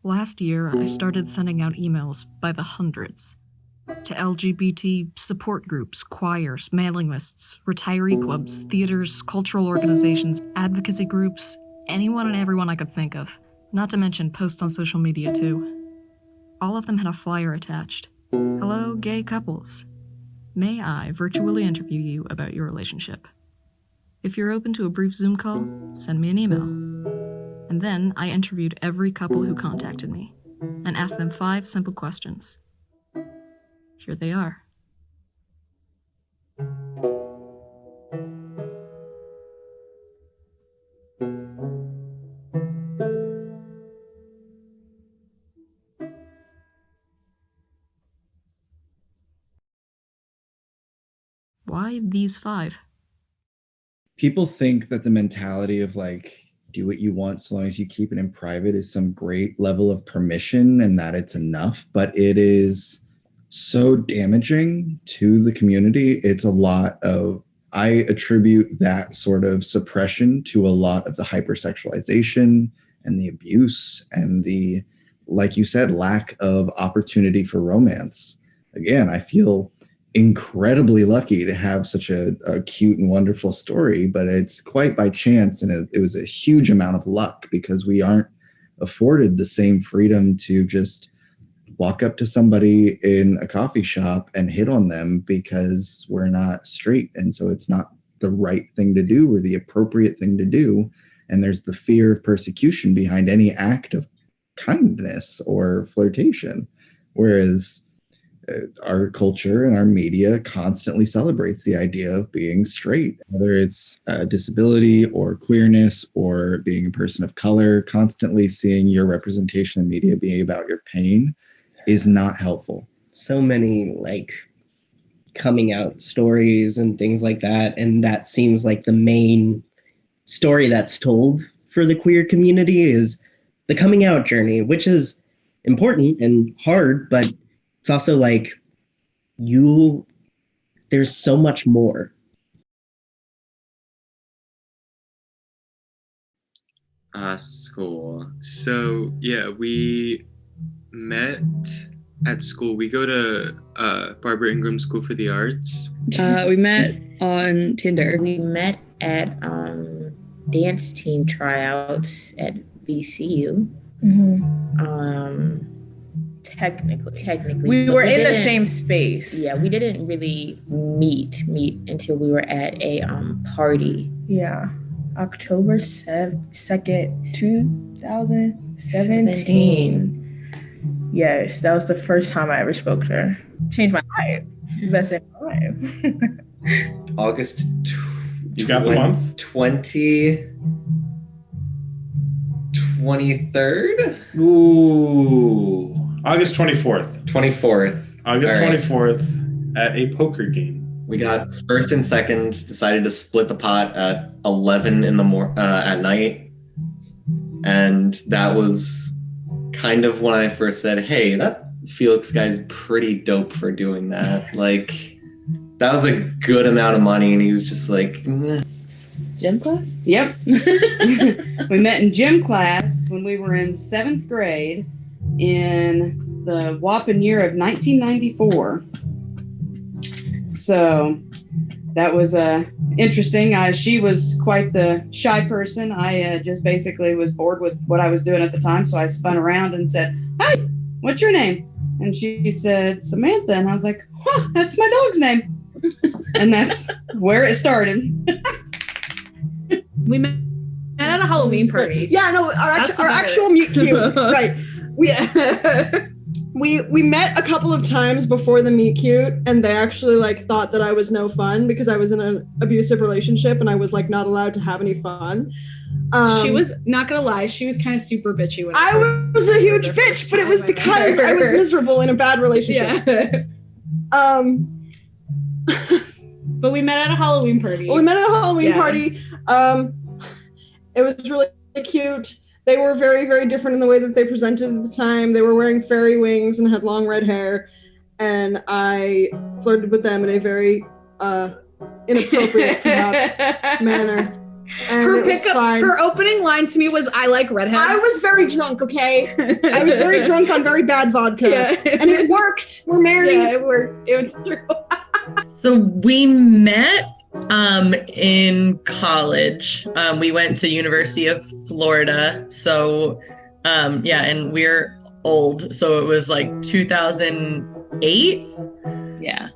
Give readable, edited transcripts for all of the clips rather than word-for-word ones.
Last year, I started sending out emails by the hundreds to LGBT support groups, choirs, mailing lists, retiree clubs, theaters, cultural organizations, advocacy groups, anyone and everyone I could think of. Not to mention posts on social media, too. All of them had a flyer attached. Hello, gay couples. May I virtually interview you about your relationship? If you're open to a brief Zoom call, send me an email. And then I interviewed every couple who contacted me and asked them 5 simple questions. Here they are. Why these 5? People think that the mentality of like, do what you want so long as you keep it in private is some great level of permission and that it's enough, but it is so damaging to the community. It's a lot of, I attribute that sort of suppression to a lot of the hypersexualization and the abuse and the, like you said, lack of opportunity for romance. Again, I feel incredibly lucky to have such a cute and wonderful story, but it's quite by chance, and it was a huge amount of luck because we aren't afforded the same freedom to just walk up to somebody in a coffee shop and hit on them because we're not straight, and so it's not the right thing to do or the appropriate thing to do, and there's the fear of persecution behind any act of kindness or flirtation, whereas our culture and our media constantly celebrates the idea of being straight, whether it's disability or queerness or being a person of color. Constantly seeing your representation in media being about your pain is not helpful. So many like coming out stories and things like that, and that seems like the main story that's told for the queer community is the coming out journey, which is important and hard, but it's also like there's so much more. School. So yeah, we met at school. We go to Barbara Ingram School for the Arts. We met on Tinder. We met at dance team tryouts at VCU. Mm-hmm. Technically. We were in the same space. Yeah, we didn't really meet until we were at a party. Yeah. October 2nd, 2017. Yes, that was the first time I ever spoke to her. Changed my life. That's it. August. You got the month? 23rd? Ooh. August 24th. 24th. August 24th at a poker game. We got first and second, decided to split the pot at 11 at night. And that was kind of when I first said, hey, that Felix guy's pretty dope for doing that. Like, that was a good amount of money. And he was just like, Gym class? Yep. We met in gym class when we were in 7th grade in the whopping year of 1994. So that was interesting. She was quite the shy person. I just basically was bored with what I was doing at the time. So I spun around and said, "Hi, what's your name?" And she said, "Samantha." And I was like, "Huh, that's my dog's name." And that's where it started. We met at a Halloween party. Yeah, no, our actual meet cute. Right. We met a couple of times before the meet cute, and they actually like thought that I was no fun because I was in an abusive relationship and I was like not allowed to have any fun. She was, not gonna lie, she was kind of super bitchy when I was a huge bitch, but it was because I was miserable in a bad relationship. Yeah. But we met at a Halloween party. We met at a Halloween party. It was really cute. They were very, very different in the way that they presented at the time. They were wearing fairy wings and had long red hair. And I flirted with them in a very inappropriate, perhaps, manner. And Her it was pickup, fine. her opening line to me was, "I like redheads." I was very drunk, okay? I was very drunk on very bad vodka. Yeah. And it worked. We're married. Yeah, it worked. It was true. So we met in college. We went to University of Florida. So and we're old. So it was like 2008. Yeah.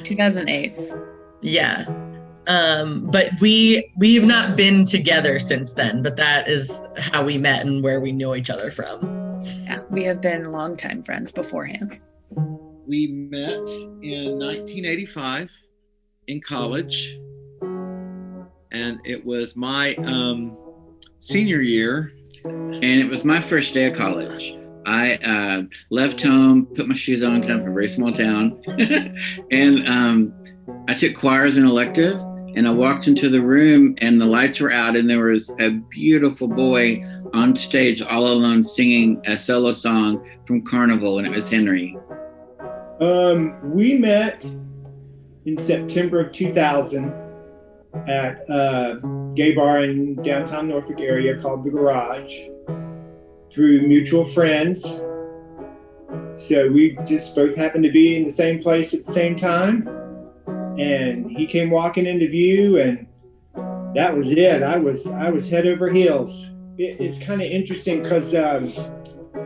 2008. Yeah. But we've not been together since then, but that is how we met and where we know each other from. Yeah, we have been longtime friends beforehand. We met in 1985 in college, and it was my senior year, and it was my first day of college. I left home, put my shoes on because I'm from a very small town, and I took choir as an elective, and I walked into the room and the lights were out and there was a beautiful boy on stage all alone singing a solo song from Carnival, and it was Henry. We met in September of 2000 at a gay bar in downtown Norfolk area called The Garage through mutual friends. So we just both happened to be in the same place at the same time. And he came walking into view, and that was it. I was head over heels. It's kind of interesting because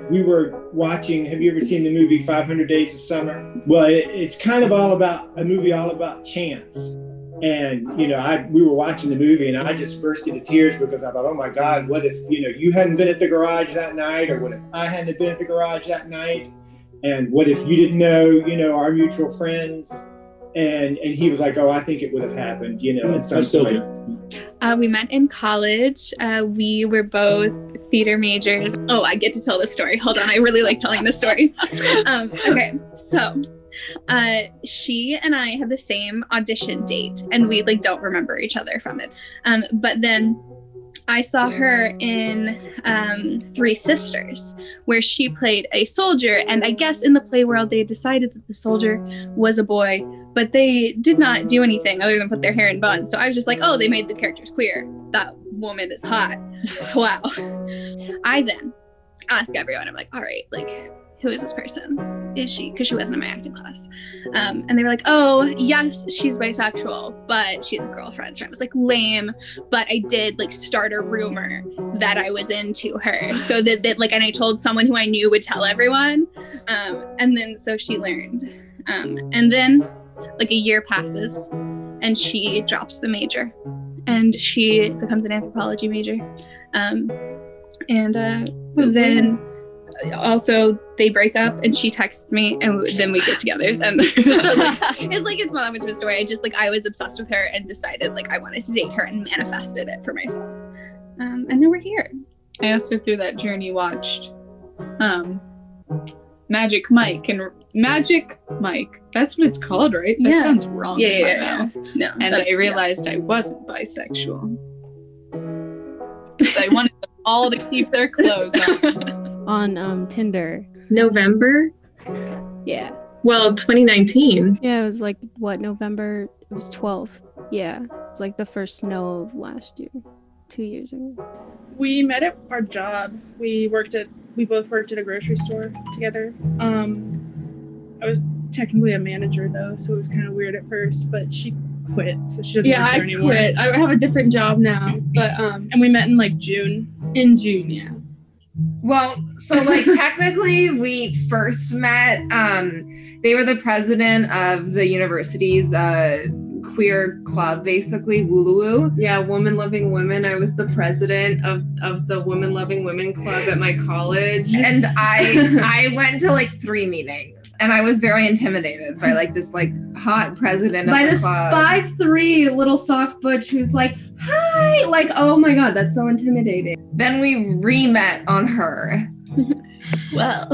we were watching, have you ever seen the movie 500 Days of Summer? Well, it's kind of a movie all about chance. And, we were watching the movie and I just burst into tears because I thought, oh my God, what if, you hadn't been at the garage that night, or what if I hadn't been at the garage that night? And what if you didn't know, our mutual friends? And he was like, oh, I think it would have happened, at some point. We met in college. We were both theater majors. Oh, I get to tell this story. Hold on. I really like telling this story. Okay. So she and I had the same audition date, and we don't remember each other from it. But then I saw her in Three Sisters, where she played a soldier. And I guess in the play world, they decided that the soldier was a boy, but they did not do anything other than put their hair in buns. So I was just like, oh, they made the characters queer. That woman is hot. Wow. I then ask everyone, I'm like, all right, who is this person? Is she? Because she wasn't in my acting class. And they were like, oh, yes, she's bisexual, but she has a girlfriend. So I was like, lame. But I did start a rumor that I was into her. So that and I told someone who I knew would tell everyone. And then so she learned. And then a year passes and she drops the major and she becomes an anthropology major. Then also they break up and she texts me and then we get together. And so it's not that much of a story. I was obsessed with her and decided I wanted to date her and manifested it for myself. And then we're here. I also through that journey watched Magic Mike, that's what it's called, right? That sounds wrong in my mouth. No, and I realized I wasn't bisexual because I wanted them all to keep their clothes on Tinder. November? Yeah. Well, 2019. Yeah, it was November? It was 12th. Yeah. It was the first snow of last year, 2 years ago. We met at our job. We both worked at a grocery store together. I was technically a manager though, so it was kind of weird at first, but she quit, so she doesn't work there anymore. Yeah, I quit. I have a different job now, but and we met in June. In June, yeah. Well, so technically we first met, they were the president of the university's queer club, basically, Wooloo. Yeah, Woman Loving Women. I was the president of the Woman Loving Women club at my college. And I went to 3 meetings and I was very intimidated by this hot president of the club. By this 5'3" little soft butch who's hi, oh my God, that's so intimidating. Then we re-met on her. Well,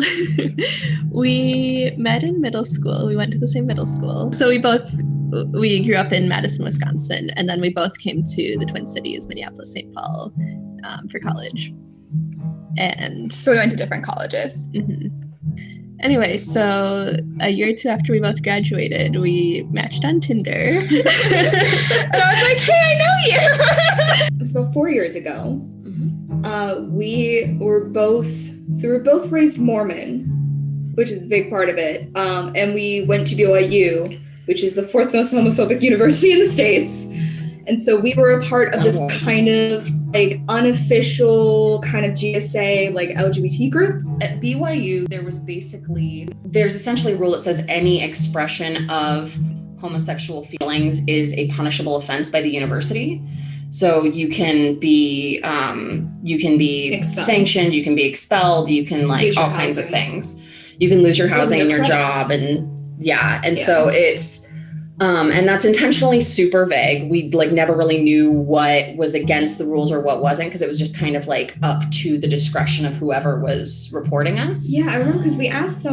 we met in middle school. We went to the same middle school. So we grew up in Madison, Wisconsin, and then we both came to the Twin Cities, Minneapolis, St. Paul, for college. And so we went to different colleges. Mm-hmm. Anyway, so a year or two after we both graduated, we matched on Tinder. And I was like, hey, I know you. It was about 4 years ago. We were both raised Mormon, which is a big part of it. And we went to BYU, which is the fourth most homophobic university in the States. And so we were a part of this kind of like unofficial kind of GSA like LGBT group. At BYU, there's essentially a rule that says any expression of homosexual feelings is a punishable offense by the university. So you can be Expelled. sanctioned, you can be expelled, you can like Lose your all kinds of housing. things. You can lose your housing and your credits. job, and so it's and that's intentionally super vague. We like never really knew what was against the rules or what wasn't, because it was just kind of like up to the discretion of whoever was reporting us. Yeah, I remember because we asked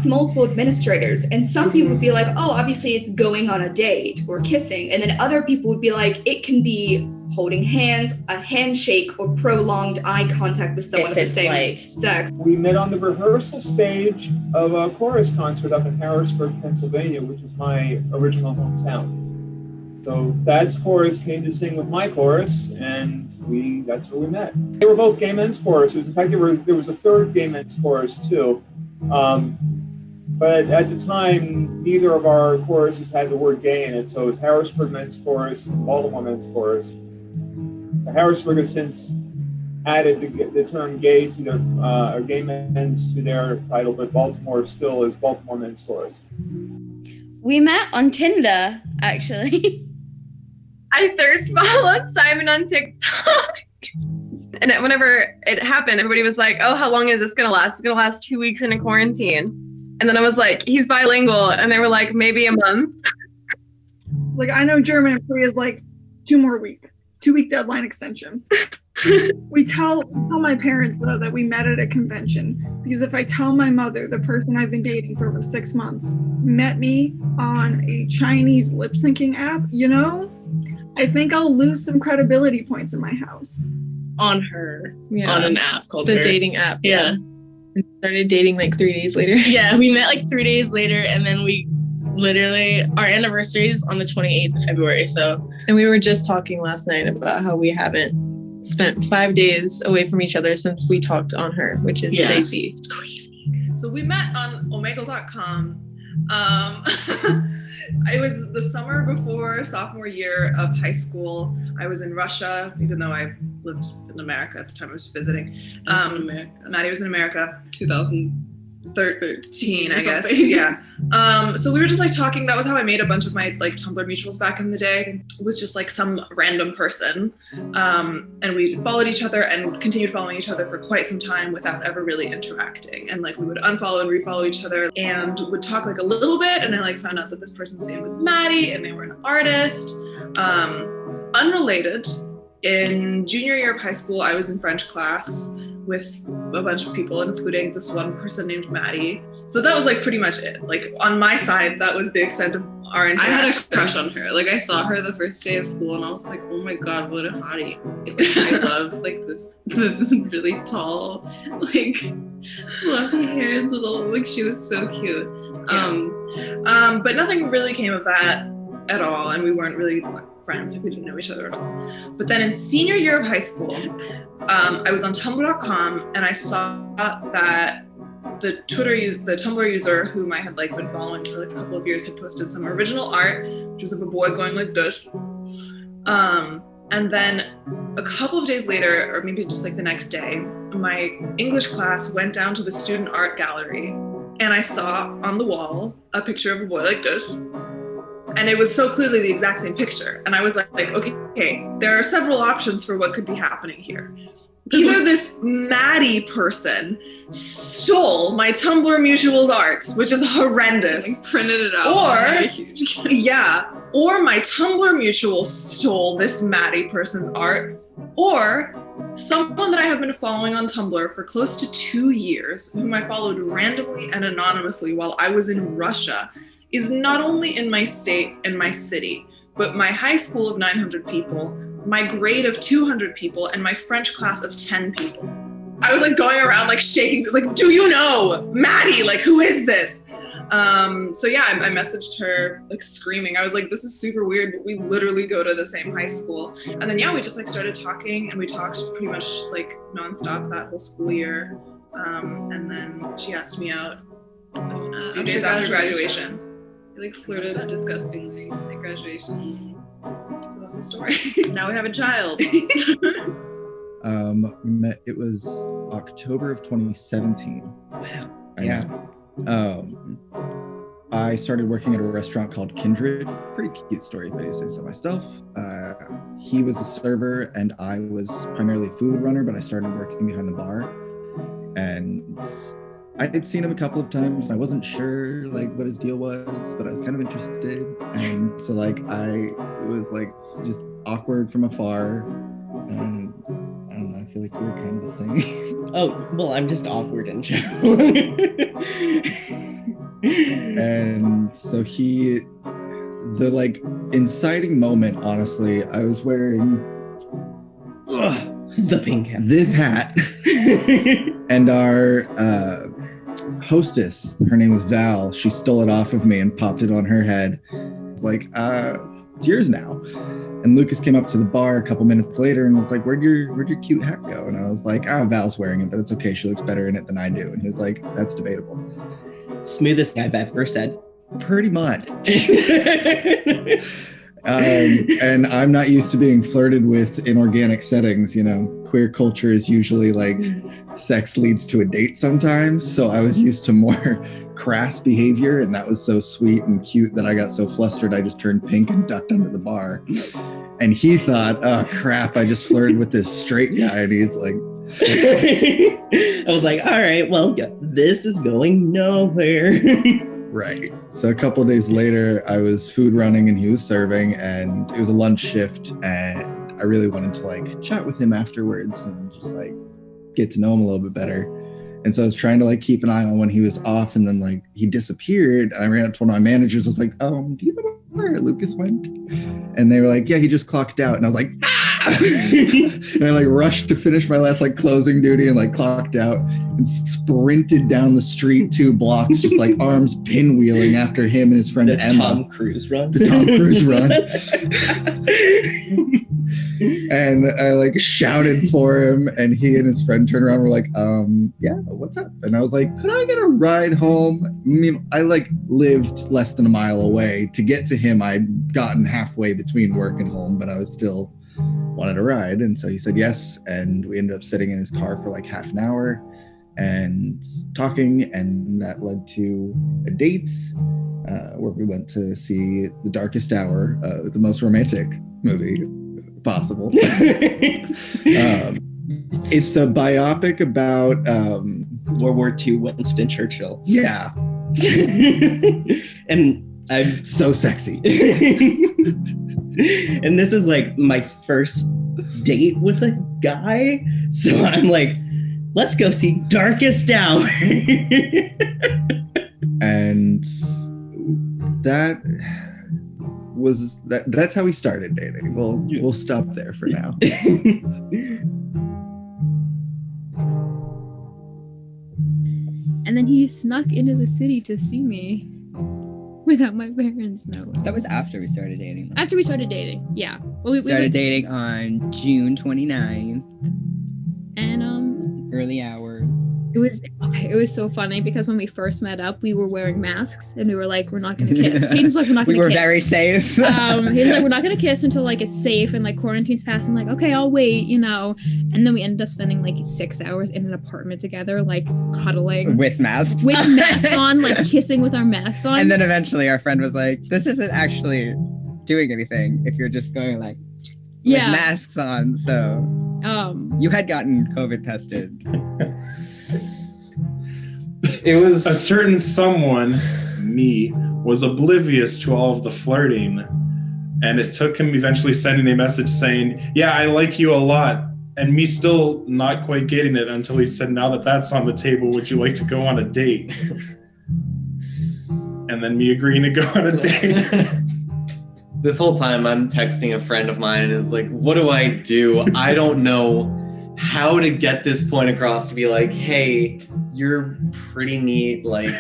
multiple administrators, and some people would be like, oh, obviously it's going on a date or kissing. And then other people would be like, it can be holding hands, a handshake, or prolonged eye contact with someone of the same sex. We met on the rehearsal stage of a chorus concert up in Harrisburg, Pennsylvania, which is my original hometown. So Thad's chorus came to sing with my chorus, and that's where we met. They were both gay men's choruses. In fact, there was a third gay men's chorus too. But at the time, neither of our choruses had the word gay in it. So it was Harrisburg Men's Chorus and Baltimore Men's Chorus. Harrisburg has since added the term gay to their, or gay men's to their title, but Baltimore still is Baltimore Men's Chorus. We met on Tinder, actually. I thirst followed Simon on TikTok. And whenever it happened, everybody was like, oh, how long is this going to last? It's going to last 2 weeks in a quarantine. And then I was like, he's bilingual. And they were like, maybe a month. Like, I know German and Korea is like 2 more weeks. 2-week deadline extension. We tell my parents though that we met at a convention, because if I tell my mother the person I've been dating for over 6 months met me on a Chinese lip syncing app, I think I'll lose some credibility points in my house. On her, Yeah. on an app called The Her. dating app, yeah. We started dating like 3 days later. Yeah, we met like 3 days later, and then we literally, our anniversary is on the 28th of February, so. And we were just talking last night about how we haven't spent 5 days away from each other since we talked on Her, which is crazy. It's crazy. So we met on Omegle.com. It was the summer before sophomore year of high school. I was in Russia, even though I lived in America at the time I was visiting. Maddie was in America. 2013, I guess. Yeah. So we were just like talking. That was how I made a bunch of my like Tumblr mutuals back in the day. It was just like some random person. And we followed each other and continued following each other for quite some time without ever really interacting. And like we would unfollow and refollow each other and would talk like a little bit. And I like found out that this person's name was Maddie and they were an artist. Unrelated, in junior year of high school, I was in French class with a bunch of people, including this one person named Maddie. So that was like pretty much it. Like on my side, that was the extent of our interaction. I had a crush on her. Like I saw her the first day of school and I was like, oh my God, what a hottie. Like, I love like this really tall, like fluffy haired little, like she was so cute. But nothing really came of that at all. And we weren't really friends, like we didn't know each other at all. But then in senior year of high school, I was on Tumblr.com and I saw that the Tumblr user whom I had like been following for like a couple of years had posted some original art, which was of a boy going like this. And then a couple of days later, or maybe just like the next day, my English class went down to the student art gallery and I saw on the wall a picture of a boy like this. And it was so clearly the exact same picture. And I was like, okay, there are several options for what could be happening here. Either this Maddie person stole my Tumblr Mutuals art, which is horrendous. Like, printed it out. Or my Tumblr Mutual stole this Maddie person's art. Or someone that I have been following on Tumblr for close to 2 years, whom I followed randomly and anonymously while I was in Russia, is not only in my state and my city, but my high school of 900 people, my grade of 200 people, and my French class of 10 people. I was like going around like shaking, like, do you know Maddie? Like, who is this? So yeah, I messaged her like screaming. I was like, this is super weird, but we literally go to the same high school. And then yeah, we just like started talking, and we talked pretty much like nonstop that whole school year. And then she asked me out a few days after graduation. You like flirted disgustingly at graduation. So that's the story. Now we have a child. We met, it was October of 2017. Wow. Yeah. I started working at a restaurant called Kindred. Pretty cute story, if I do say so myself. He was a server and I was primarily a food runner, but I started working behind the bar. And I had seen him a couple of times and I wasn't sure like what his deal was, but I was kind of interested. And so like I was like just awkward from afar. And I don't know, I feel like we were kind of the same. Oh, well, I'm just awkward in general. And so the like inciting moment, honestly, I was wearing the pink hat. This hat. And our hostess, her name was Val, she stole it off of me and popped it on her head. It's like, it's yours now. And Lucas came up to the bar a couple minutes later and was like, where'd your cute hat go? And I was like, Val's wearing it, but it's okay. She looks better in it than I do. And he was like, that's debatable. Smoothest I've ever said. Pretty much. And I'm not used to being flirted with in organic settings. You know, queer culture is usually like sex leads to a date sometimes. So I was used to more crass behavior, and that was so sweet and cute that I got so flustered I just turned pink and ducked under the bar. And he thought, oh crap, I just flirted with this straight guy. And he's like, I was like, all right, well, yes, this is going nowhere. Right. So a couple of days later, I was food running and he was serving, and it was a lunch shift, and I really wanted to like chat with him afterwards and just like get to know him a little bit better. And so I was trying to like keep an eye on when he was off, and then like he disappeared, and I ran up to one of my managers. I was like, do you know where Lucas went? And they were like, yeah, he just clocked out. And I was like, and I like rushed to finish my last like closing duty and like clocked out and sprinted down the street 2 blocks, just like arms pinwheeling after him and his friend the Emma. Tom Cruise run. The Tom Cruise run. And I like shouted for him, and he and his friend turned around and were like, yeah, what's up? And I was like, could I get a ride home? I mean, I like lived less than a mile away. To get to him, I'd gotten halfway between work and home, but I was still wanted a ride. And so he said yes, and we ended up sitting in his car for like half an hour and talking, and that led to a date where we went to see The Darkest Hour, the most romantic movie possible. It's a biopic about World War II Winston Churchill. Yeah. And I'm so sexy. And this is like my first date with a guy, so I'm like, let's go see Darkest Hour. And that's how we started dating. We'll stop there for now. And then he snuck into the city to see me without my parents knowing. That was after we started dating. After we started dating, yeah. Well, we started dating on June 29th. And early hours. It was so funny because when we first met up, we were wearing masks and we were like, we're not gonna kiss. He was like, we're not gonna kiss. We were very safe. He was like, we're not gonna kiss until like it's safe and like quarantine's passed. I'm like, okay, I'll wait, you know. And then we ended up spending like 6 hours in an apartment together, like cuddling. With masks. With masks on, like kissing with our masks on. And then eventually our friend was like, this isn't actually doing anything if you're just going like with masks on. So you had gotten COVID tested. It was a certain someone, me, was oblivious to all of the flirting, and it took him eventually sending a message saying, yeah, I like you a lot, and me still not quite getting it until he said, now that that's on the table, would you like to go on a date? And then me agreeing to go on a date. This whole time I'm texting a friend of mine and it's like, what do? I don't know how to get this point across to be like, hey, you're pretty neat. Like,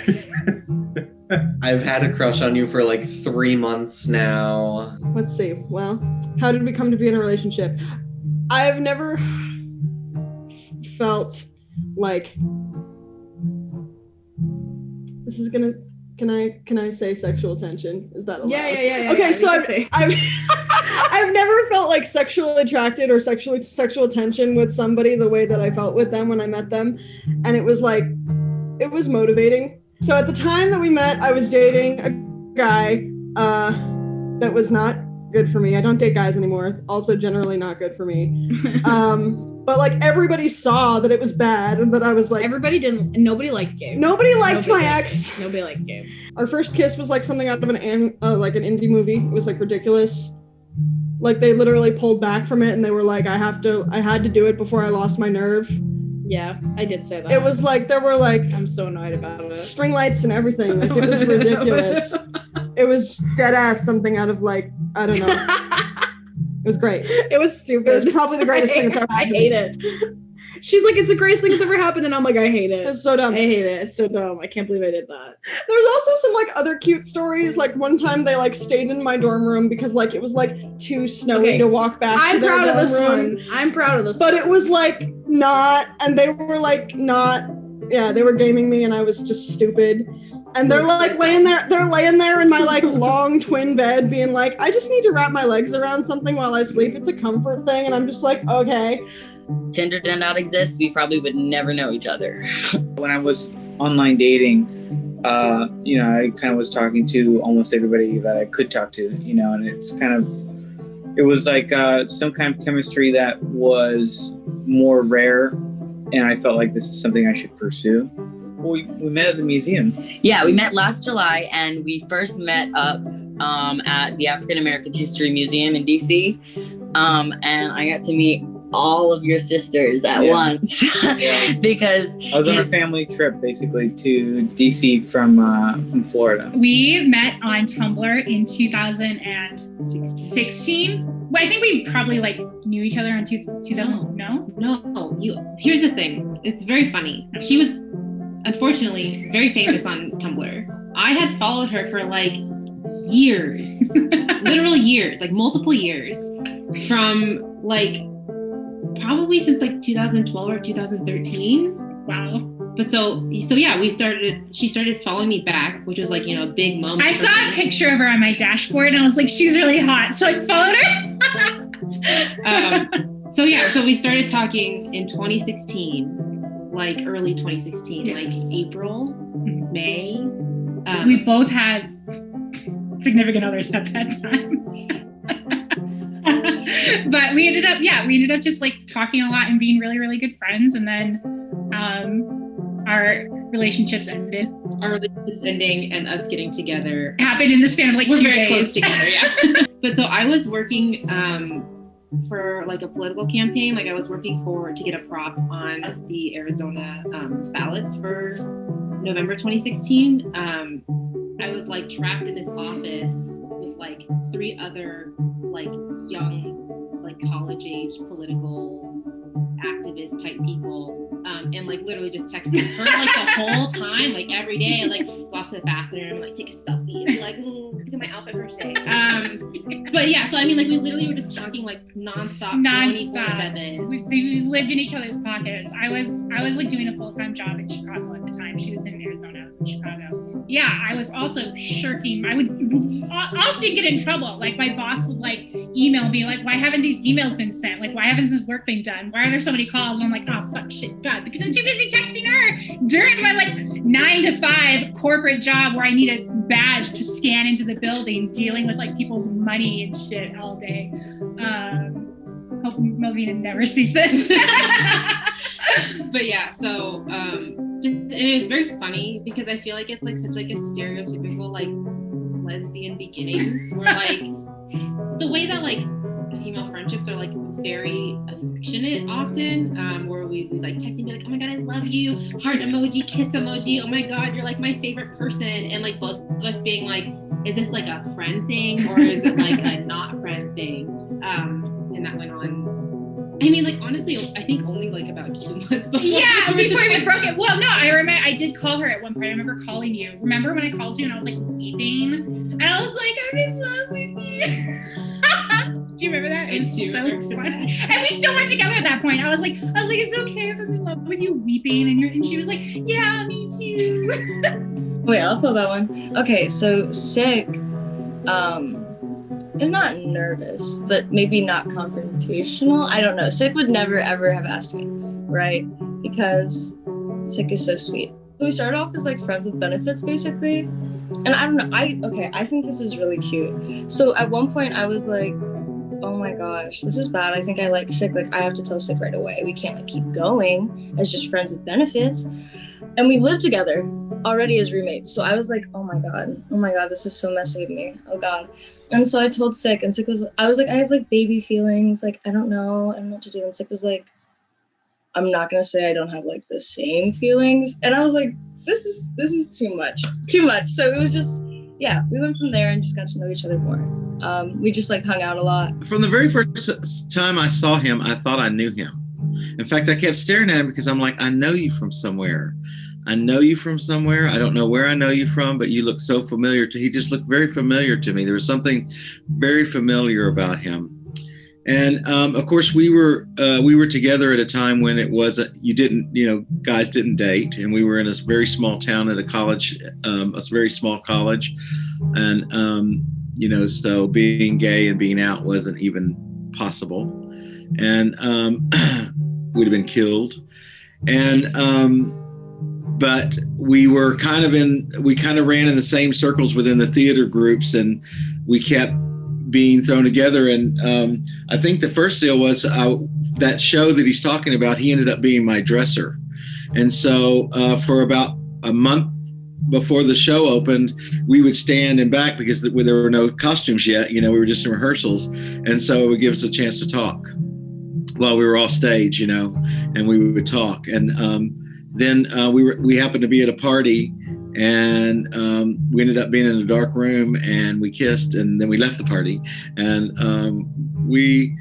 I've had a crush on you for like 3 months now. Let's see. Well, how did we come to be in a relationship? I've never felt like this is gonna. Can I say sexual tension? Is that allowed? Yeah. Okay, so I've never felt like sexually attracted or sexual tension with somebody the way that I felt with them when I met them, and it was motivating. So at the time that we met, I was dating a guy that was not good for me. I don't date guys anymore. Also generally not good for me. But like everybody saw that it was bad and that I was like, nobody liked Gabe. Nobody liked my ex. Nobody liked Gabe. Our first kiss was like something out of an indie movie. It was like ridiculous. Like they literally pulled back from it and they were like, I had to do it before I lost my nerve. Yeah, I did say that. It was like, there were like, I'm so annoyed about it. String lights and everything. Like it was ridiculous. It was dead ass something out of like, I don't know. It was great. It was stupid. It was probably the greatest thing that's ever happened. I hate it. She's like, it's the greatest thing that's ever happened. And I'm like, I hate it. It's so dumb. I hate it. It's so dumb. I can't believe I did that. There's also some like other cute stories. Like one time they like stayed in my dorm room because like it was like too snowy to walk back to their dorm room. I'm proud of this But one. it was like not, and they were like not, yeah, they were gaming me and I was just stupid. And they're like laying there in my like long twin bed being like, I just need to wrap my legs around something while I sleep. It's a comfort thing. And I'm just like, okay. Tinder did not exist, we probably would never know each other. When I was online dating, I kind of was talking to almost everybody that I could talk to, and it was like some kind of chemistry that was more rare. And I felt like this is something I should pursue. Well, we met at the museum. Yeah, we met last July, and we first met up at the African American History Museum in DC. And I got to meet all of your sisters at once because I was on a family trip basically to DC from Florida. We met on Tumblr in 2016. Well, I think we probably like knew each other in 2000. No. Here's the thing. It's very funny. She was unfortunately very famous on Tumblr. I had followed her for like years, literal years, like multiple years, from like probably since like 2012 or 2013. Wow. But so yeah, she started following me back, which was like, a big moment. I saw a picture of her on my dashboard and I was like, she's really hot. So I followed her. So we started talking in 2016, like early 2016, like April, May. We both had significant others at that time. But we ended up just like talking a lot and being really, really good friends. And then our relationships ended. Our relationships ending and us getting together happened in the span of like 2 days. We're very close together, yeah. But so I was working for like a political campaign. Like I was working to get a prop on the Arizona ballots for November 2016. I was like trapped in this office with like 3 other like young, like college age political activist type people, and like literally just texting her like the whole time, like every day. I like go off to the bathroom, like take a selfie, and be like, look at my outfit for today. But yeah, so I mean, like we literally were just talking like nonstop. 24/7. We lived in each other's pockets. I was like doing a full-time job in Chicago at the time. She was in Arizona. I was in Chicago. Yeah, I was also shirking. I would often get in trouble. Like my boss would like email me like, why haven't these emails been sent? Like, why haven't this work been done? Why are there so many calls? And I'm like, oh fuck, shit, God, because I'm too busy texting her during my like 9 to 5 corporate job where I need a badge to scan into the building, dealing with like people's money and shit all day. Hope Melvina never sees this. But yeah, so and it was very funny because I feel like it's like such like a stereotypical like lesbian beginnings where like the way that like female friendships are like very affectionate often, where we like text and be like, oh my god, I love you, heart emoji, kiss emoji, oh my god, you're like my favorite person, and like both of us being like, is this like a friend thing or is it like a not friend thing? And that went on I mean, like, honestly, I think only like about 2 months before. Yeah, before we broke it. Well, no, I remember I did call her at one point. I remember calling you. Remember when I called you and I was like weeping? And I was like, I'm in love with you. Do you remember that? It was so fun. And we still weren't together at that point. I was like, is it okay if I'm in love with you weeping? And she was like, yeah, me too. Wait, I'll tell that one. Okay, so Sick is not nervous, but maybe not confrontational. I don't know. Sick would never ever have asked me, right? Because Sick is so sweet. So we started off as like friends with benefits, basically. And I don't know. I think this is really cute. So at one point I was like, oh my gosh, this is bad. I think I like Sick. Like I have to tell Sick right away. We can't like keep going as just friends with benefits. And we lived together already as roommates. So I was like, oh my God, this is so messy of me. Oh God. And so I told Sick, and Sick I was like, I have like baby feelings. Like, I don't know what to do. And Sick was like, I'm not going to say I don't have like the same feelings. And I was like, this is too much. So it was just, yeah, we went from there and just got to know each other more. We just like hung out a lot. From the very first time I saw him, I thought I knew him. In fact, I kept staring at him because I'm like, I know you from somewhere. I don't know where I know you from, but you look so familiar. He just looked very familiar to me. There was something very familiar about him. And of course, we were together at a time when it wasn't, guys didn't date, and we were in a very small town at a college, a very small college, and so being gay and being out wasn't even possible, and we'd have been killed, and. But we kind of ran in the same circles within the theater groups, and we kept being thrown together. And I think the first deal was that show that he's talking about, he ended up being my dresser. And so for about a month before the show opened, we would stand in back because there were no costumes yet. We were just in rehearsals. And so it would give us a chance to talk while we were off stage, and we would talk. And then we happened to be at a party, and we ended up being in a dark room, and we kissed, and then we left the party. And we,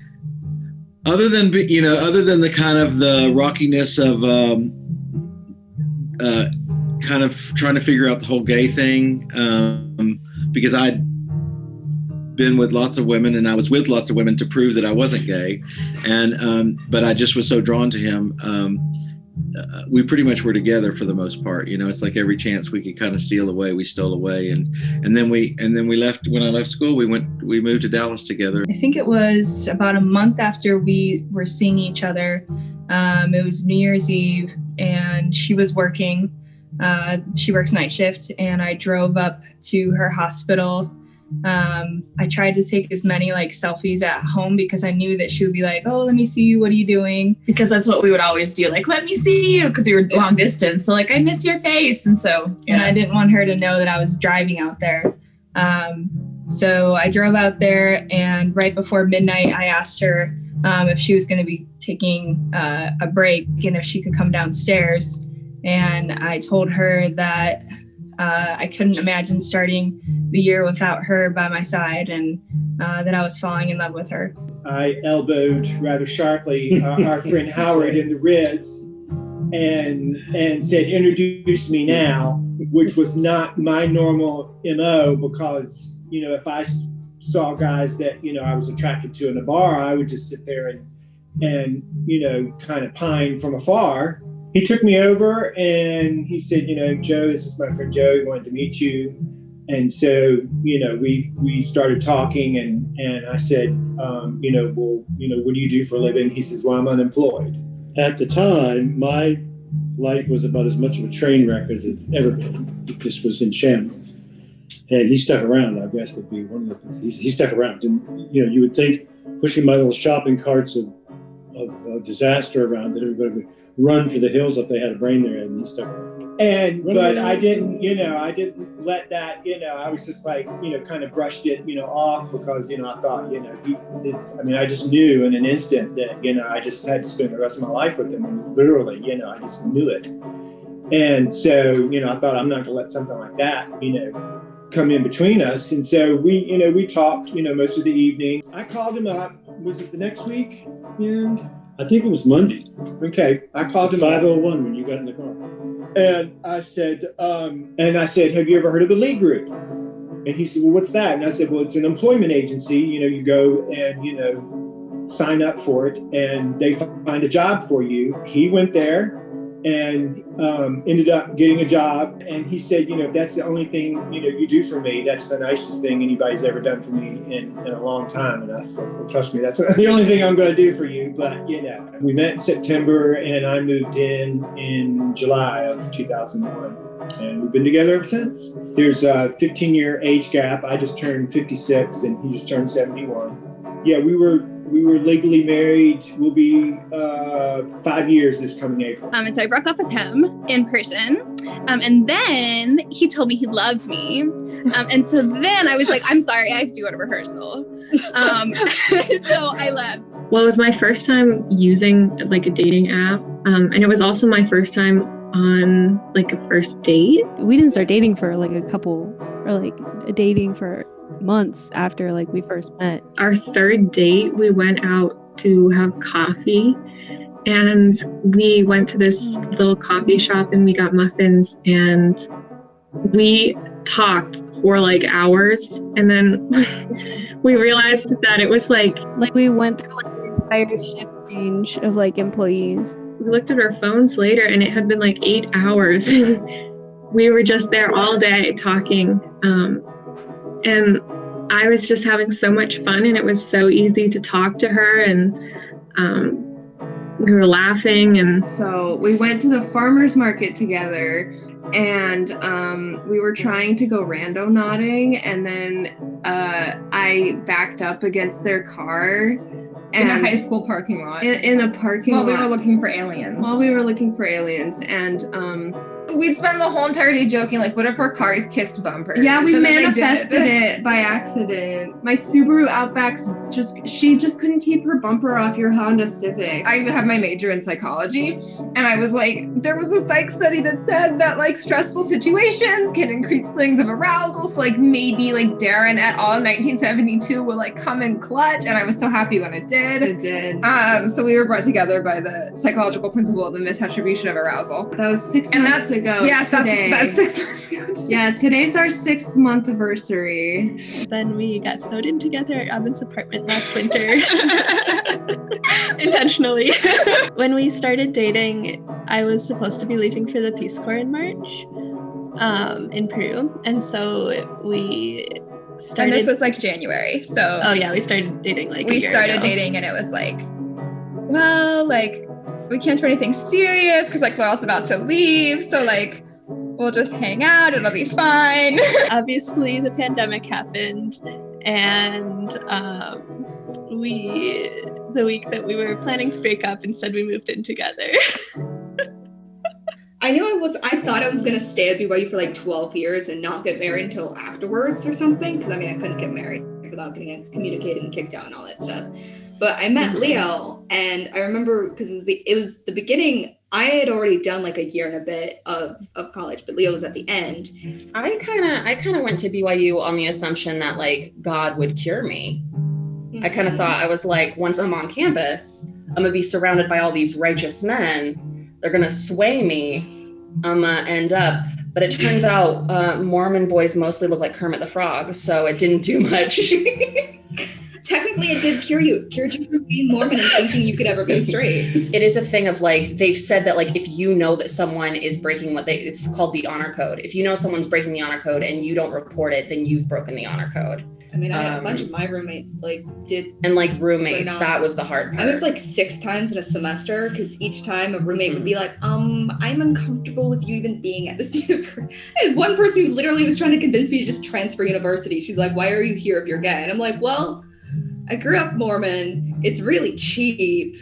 other than the kind of the rockiness of kind of trying to figure out the whole gay thing, because I'd been with lots of women, and I was with lots of women to prove that I wasn't gay, and but I just was so drawn to him. We pretty much were together for the most part. It's like every chance we could kind of steal away, we stole away, and then we left. When I left school, we moved to Dallas together. I think it was about a month after we were seeing each other. It was New Year's Eve, and she was working. She works night shift, and I drove up to her hospital. I tried to take as many like selfies at home because I knew that she would be like, oh, let me see you. What are you doing? Because that's what we would always do. Like, let me see you. Because we were long distance. So like, I miss your face. And so, and I didn't want her to know that I was driving out there. So I drove out there, and right before midnight, I asked her if she was going to be taking a break and if she could come downstairs. And I told her that I couldn't imagine starting the year without her by my side, and that I was falling in love with her. I elbowed rather sharply our friend Howard in the ribs and said, introduce me now, which was not my normal MO, because, if I saw guys that, I was attracted to in a bar, I would just sit there and kind of pine from afar. He took me over and he said, Joe, this is my friend Joe. He wanted to meet you. And so, we started talking, and I said, well, what do you do for a living? He says, well, I'm unemployed. At the time, my life was about as much of a train wreck as it ever been. It just was in shambles. And he stuck around, I guess would be one of the things. He stuck around. And, you would think pushing my little shopping carts of disaster around that everybody would run for the hills if they had a brain there, and he stuck around. But I didn't let that, I was just like, kind of brushed it, off because, I thought, I just knew in an instant that, I just had to spend the rest of my life with him. And literally, I just knew it. And so, I thought I'm not going to let something like that, come in between us. And so we talked, most of the evening. I called him up. Was it the next week? And I think it was Monday. Okay, I called him 5:01 when you got in the car. And I said, have you ever heard of the Lee Group? And he said, well, what's that? And I said, well, it's an employment agency. You go and, sign up for it and they find a job for you. He went there and ended up getting a job. And he said, if that's the only thing, you do for me, that's the nicest thing anybody's ever done for me in a long time. And I said, well, trust me, that's the only thing I'm going to do for you. But, we met in September and I moved in July of 2001. And we've been together ever since. There's a 15-year age gap. I just turned 56 and he just turned 71. Yeah, we were legally married. We'll be 5 years this coming April. And so I broke up with him in person. And then he told me he loved me. And so then I was like, I'm sorry, I have to go to rehearsal. So I left. Well, it was my first time using like a dating app. And it was also my first time on like a first date. We didn't start dating for like a couple or like dating for months after like we first met. Our third date, we went out to have coffee and we went to this little coffee shop and we got muffins and we talked for like hours and then we realized that it was like we went through like an entire shift change of like employees. We looked at our phones later and it had been like 8 hours. We were just there all day talking. And I was just having so much fun and it was so easy to talk to her and we were laughing. And so we went to the farmer's market together and we were trying to go randonauting and then I backed up against their car. In a high school parking lot. In a parking lot. While we were looking for aliens. And we'd spend the whole entire day joking, like, what if our cars kissed bumpers? Yeah, we manifested it by accident. My Subaru Outback's she just couldn't keep her bumper off your Honda Civic. I have my major in psychology, and I was like, there was a psych study that said that like stressful situations can increase feelings of arousal. So like maybe like Darren et al. 1972 will like come in clutch, and I was so happy when it did. It did. So we were brought together by the psychological principle of the misattribution of arousal. That was 6 months ago. Yes, that's 6 months ago. Yeah, today's our 6th month anniversary. Then we got snowed in together at Robin's apartment last winter. Intentionally. When we started dating, I was supposed to be leaving for the Peace Corps in March in Peru. And so we started. And this was like January. So. Oh, yeah, we started dating like we started dating and it was like, well, like, we can't do anything serious because like we're also about to leave. So like, we'll just hang out. It'll be fine. Obviously, the pandemic happened. And the week that we were planning to break up, instead we moved in together. I thought I was going to stay at BYU for like 12 years and not get married until afterwards or something. Because I couldn't get married without getting excommunicated and kicked out and all that stuff. But I met Leo, and I remember because it was the beginning. I had already done like a year and a bit of college, but Leo was at the end. I kind of went to BYU on the assumption that like God would cure me. I kind of thought, I was like, once I'm on campus, I'm gonna be surrounded by all these righteous men. They're gonna sway me. I'm gonna end up. But it turns out Mormon boys mostly look like Kermit the Frog, so it didn't do much. Technically, it did cure you. It cured you from being Mormon and thinking you could ever be straight. It is a thing of like, they've said that like, if you know that someone is breaking it's called the honor code. If you know someone's breaking the honor code and you don't report it, then you've broken the honor code. I mean, I had a bunch of my roommates did. And like roommates, that was the hard part. I moved like 6 times in a semester because each time a roommate would be like, I'm uncomfortable with you even being at this university. I had one person who literally was trying to convince me to just transfer university. She's like, why are you here if you're gay? And I'm like, well, I grew up Mormon. It's really cheap.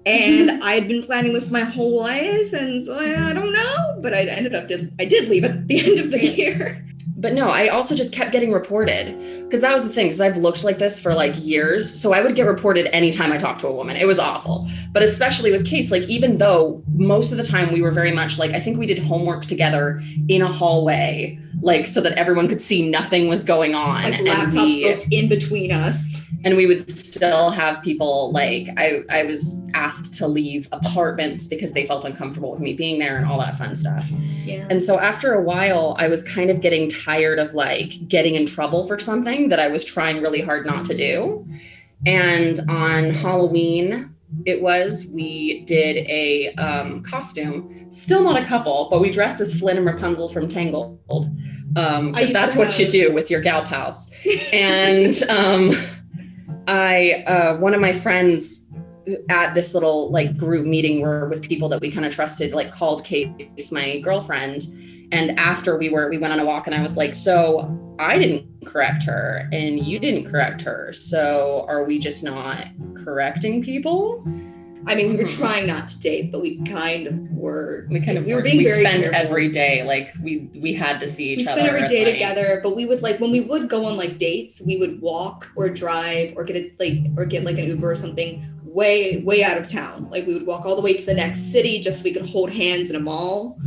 And I had been planning this my whole life. And so I don't know. But I did leave at the end of the year. But no, I also just kept getting reported, because that was the thing, because I've looked like this for like years. So I would get reported anytime I talked to a woman. It was awful. But especially with Case, like, even though most of the time we were very much like, I think we did homework together in a hallway, like so that everyone could see nothing was going on. Like laptops both in between us. And we would still have people like, I was asked to leave apartments because they felt uncomfortable with me being there and all that fun stuff. Yeah. And so after a while, I was kind of getting tired of like getting in trouble for something that I was trying really hard not to do. And on Halloween, we did a costume, still not a couple, but we dressed as Flynn and Rapunzel from Tangled. Because that's what you do with your gal pals. And one of my friends at this little like group meeting with people that we kind of trusted, like called Case my girlfriend. And after we went on a walk, and I was like, so I didn't correct her and you didn't correct her. So are we just not correcting people? I mean, we were trying not to date, but we kind of were. We were being we very spent careful. every day, like we had to see each other. We spent every day like, together, but we would like when we would go on like dates, we would walk or drive or get like an Uber or something way out of town. Like we would walk all the way to the next city just so we could hold hands in a mall.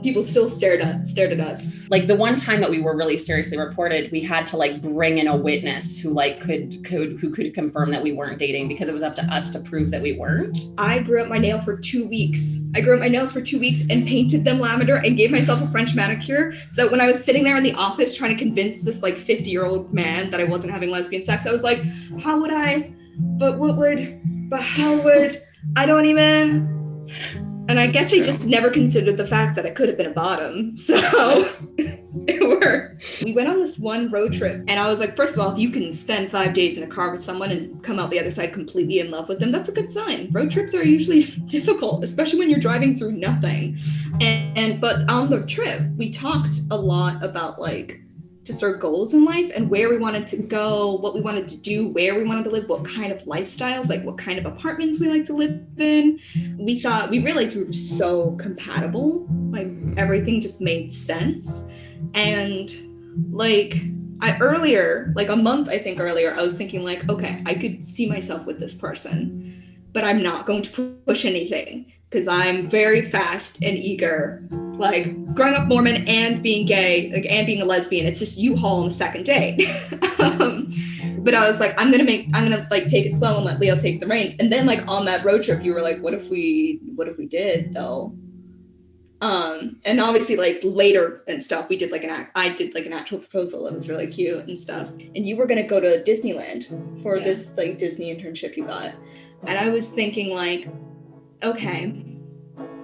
People still stared at us. Like the one time that we were really seriously reported, we had to like bring in a witness who like could confirm that we weren't dating, because it was up to us to prove that we weren't. I grew up my nail for 2 weeks. I grew up my nails for 2 weeks and painted them lavender and gave myself a French manicure. So when I was sitting there in the office trying to convince this like 50-year-old man that I wasn't having lesbian sex, I was like, how would I? How would? I don't even. And I guess they just never considered the fact that I could have been a bottom. So it worked. We went on this one road trip and I was like, first of all, if you can spend 5 days in a car with someone and come out the other side completely in love with them, that's a good sign. Road trips are usually difficult, especially when you're driving through nothing. But on the trip, we talked a lot about like just our goals in life and where we wanted to go, what we wanted to do, where we wanted to live, what kind of lifestyles, like what kind of apartments we like to live in. We realized we were so compatible, like everything just made sense. And like a month I think earlier, I was thinking like, okay, I could see myself with this person, but I'm not going to push anything because I'm very fast and eager. Like growing up Mormon and being gay, like, and being a lesbian, it's just U-Haul on the second date. But I was like, I'm gonna like take it slow and let Leo take the reins. And then like on that road trip, you were like, what if we did though? And obviously like later and stuff, I did like an actual proposal that was really cute and stuff. And you were gonna go to Disneyland for this like Disney internship you got. And I was thinking like, okay,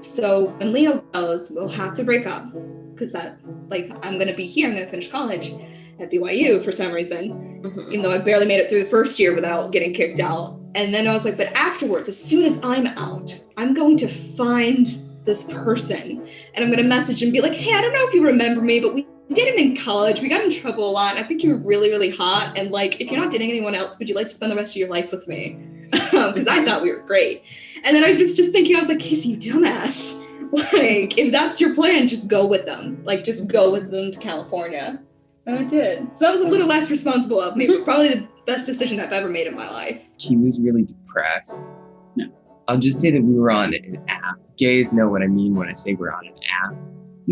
so when Leo goes, we'll have to break up because that, like, I'm going to be here. I'm going to finish college at BYU for some reason, even though I barely made it through the first year without getting kicked out. And then I was like, but afterwards, as soon as I'm out, I'm going to find this person and I'm going to message and be like, hey, I don't know if you remember me, but we did it in college. We got in trouble a lot. And I think you're really, really hot. And like, if you're not dating anyone else, would you like to spend the rest of your life with me? Because I thought we were great. And then I was just thinking, I was like, Casey, you dumbass. Like, if that's your plan, just go with them. Like, just go with them to California. And I did. So that was a little less responsible of me, but probably the best decision I've ever made in my life. He was really depressed. No. I'll just say that we were on an app. Gays know what I mean when I say we're on an app.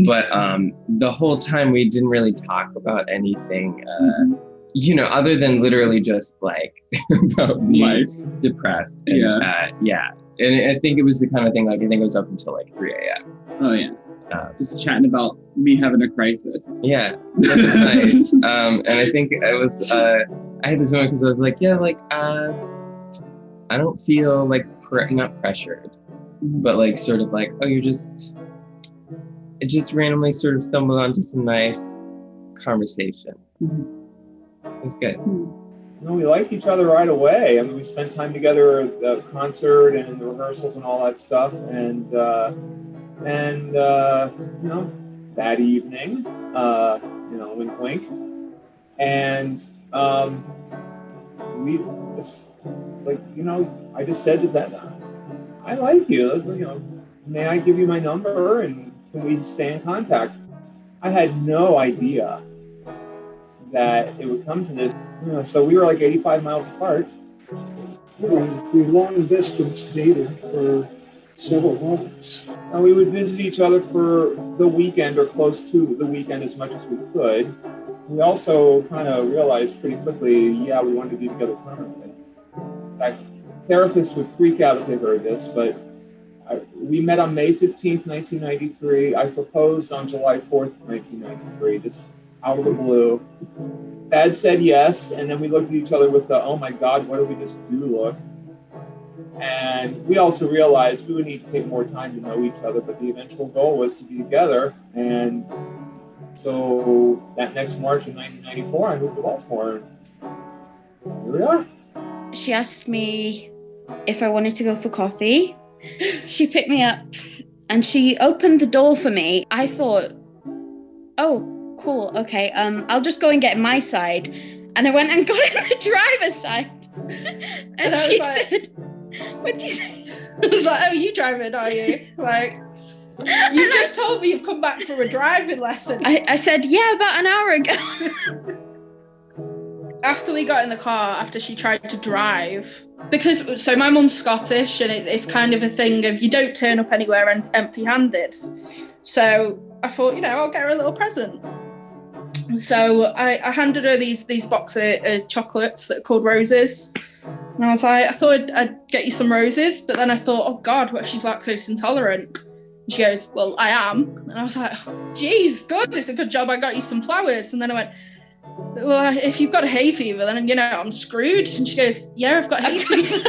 But the whole time we didn't really talk about anything, other than literally just like about being depressed. And, And I think it was the kind of thing, like, I think it was up until like 3 a.m. Oh, yeah. Just chatting about me having a crisis. Yeah, that's nice. And I think I was, I had this moment because I was like, I don't feel like, not pressured, but like sort of like, it just randomly sort of stumbled onto some nice conversation. It was good. We liked each other right away. I mean, we spent time together at the concert and the rehearsals and all that stuff. And that evening, wink, wink. And we just, like, I just said to them, I like you. May I give you my number and can we stay in contact? I had no idea that it would come to this. So we were like 85 miles apart. We long distance dated for several months. And we would visit each other for the weekend or close to the weekend as much as we could. We also kind of realized pretty quickly, we wanted to be together permanently. In fact, therapists would freak out if they heard this, but we met on May 15th, 1993. I proposed on July 4th, 1993, just out of the blue. Dad said yes, and then we looked at each other with the, oh my God, what did we just do look? And we also realized we would need to take more time to know each other, but the eventual goal was to be together. And so that next March in 1994, I moved to Baltimore. Here we are. She asked me if I wanted to go for coffee. She picked me up and she opened the door for me. I thought, oh, cool, okay, I'll just go and get my side. And I went and got in the driver's side. And she said, what did you say? I was like, oh, you driving, are you? Like, you just told me you've come back for a driving lesson. I said, yeah, about an hour ago. After we got in the car, after she tried to drive, because, so my mum's Scottish and it's kind of a thing of you don't turn up anywhere empty-handed. So I thought, I'll get her a little present. So I handed her these box of chocolates that are called roses. And I was like, I thought I'd get you some roses, but then I thought, oh God, what if she's lactose intolerant? And she goes, well, I am. And I was like, oh, geez, good, it's a good job I got you some flowers. And then I went, well, if you've got a hay fever, then, I'm screwed. And she goes, yeah, I've got hay fever.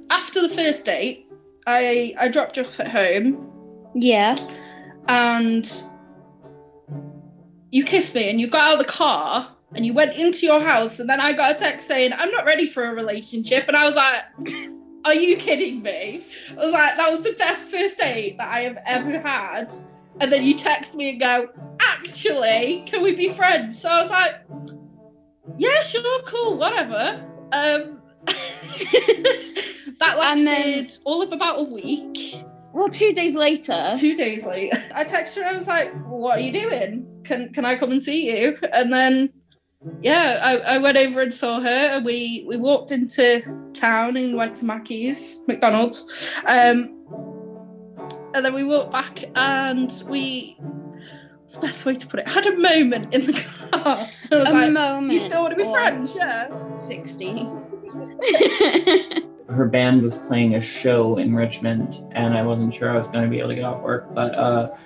After the first date, I dropped you off at home. Yeah. And you kissed me and you got out of the car and you went into your house, and then I got a text saying, I'm not ready for a relationship. And I was like, are you kidding me? I was like, that was the best first date that I have ever had. And then you text me and go, actually, can we be friends? So I was like, yeah, sure, cool, whatever. That lasted all of about a week. Well, 2 days later. 2 days later. I texted her, I was like, what are you doing? Can I come and see you? And then, I went over and saw her, and we walked into town and went to McDonald's. And then we walked back and what's the best way to put it? I had a moment in the car. I was like, moment. You still want to be friends? Yeah. 60. Her band was playing a show in Richmond, and I wasn't sure I was going to be able to get off work, but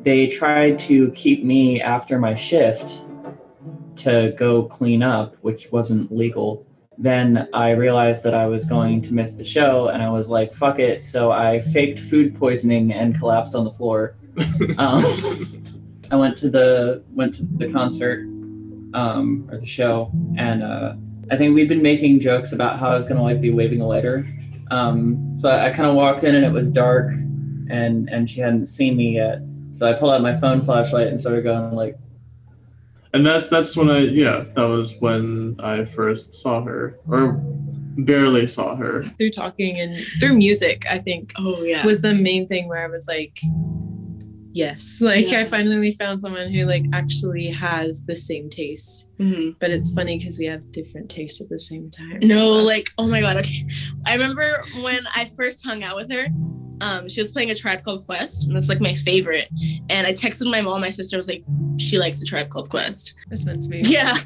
they tried to keep me after my shift to go clean up, which wasn't legal. Then I realized that I was going to miss the show, and I was like, fuck it. So I faked food poisoning and collapsed on the floor. I went to the concert, or the show, and I think we'd been making jokes about how I was gonna be waving a lighter. So I kind of walked in and it was dark, and she hadn't seen me yet. So I pulled out my phone flashlight and started going And that's when that was when I first saw her, or barely saw her. Through talking and through music, I think. Oh yeah. Was the main thing where I was like, yes, I finally found someone who actually has the same taste. Mm-hmm. But it's funny because we have different tastes at the same time. No, oh my God, okay. I remember when I first hung out with her, she was playing A Tribe Called Quest, and it's my favorite. And I texted my mom, my sister was like, she likes A Tribe Called Quest. It's meant to be. Yeah.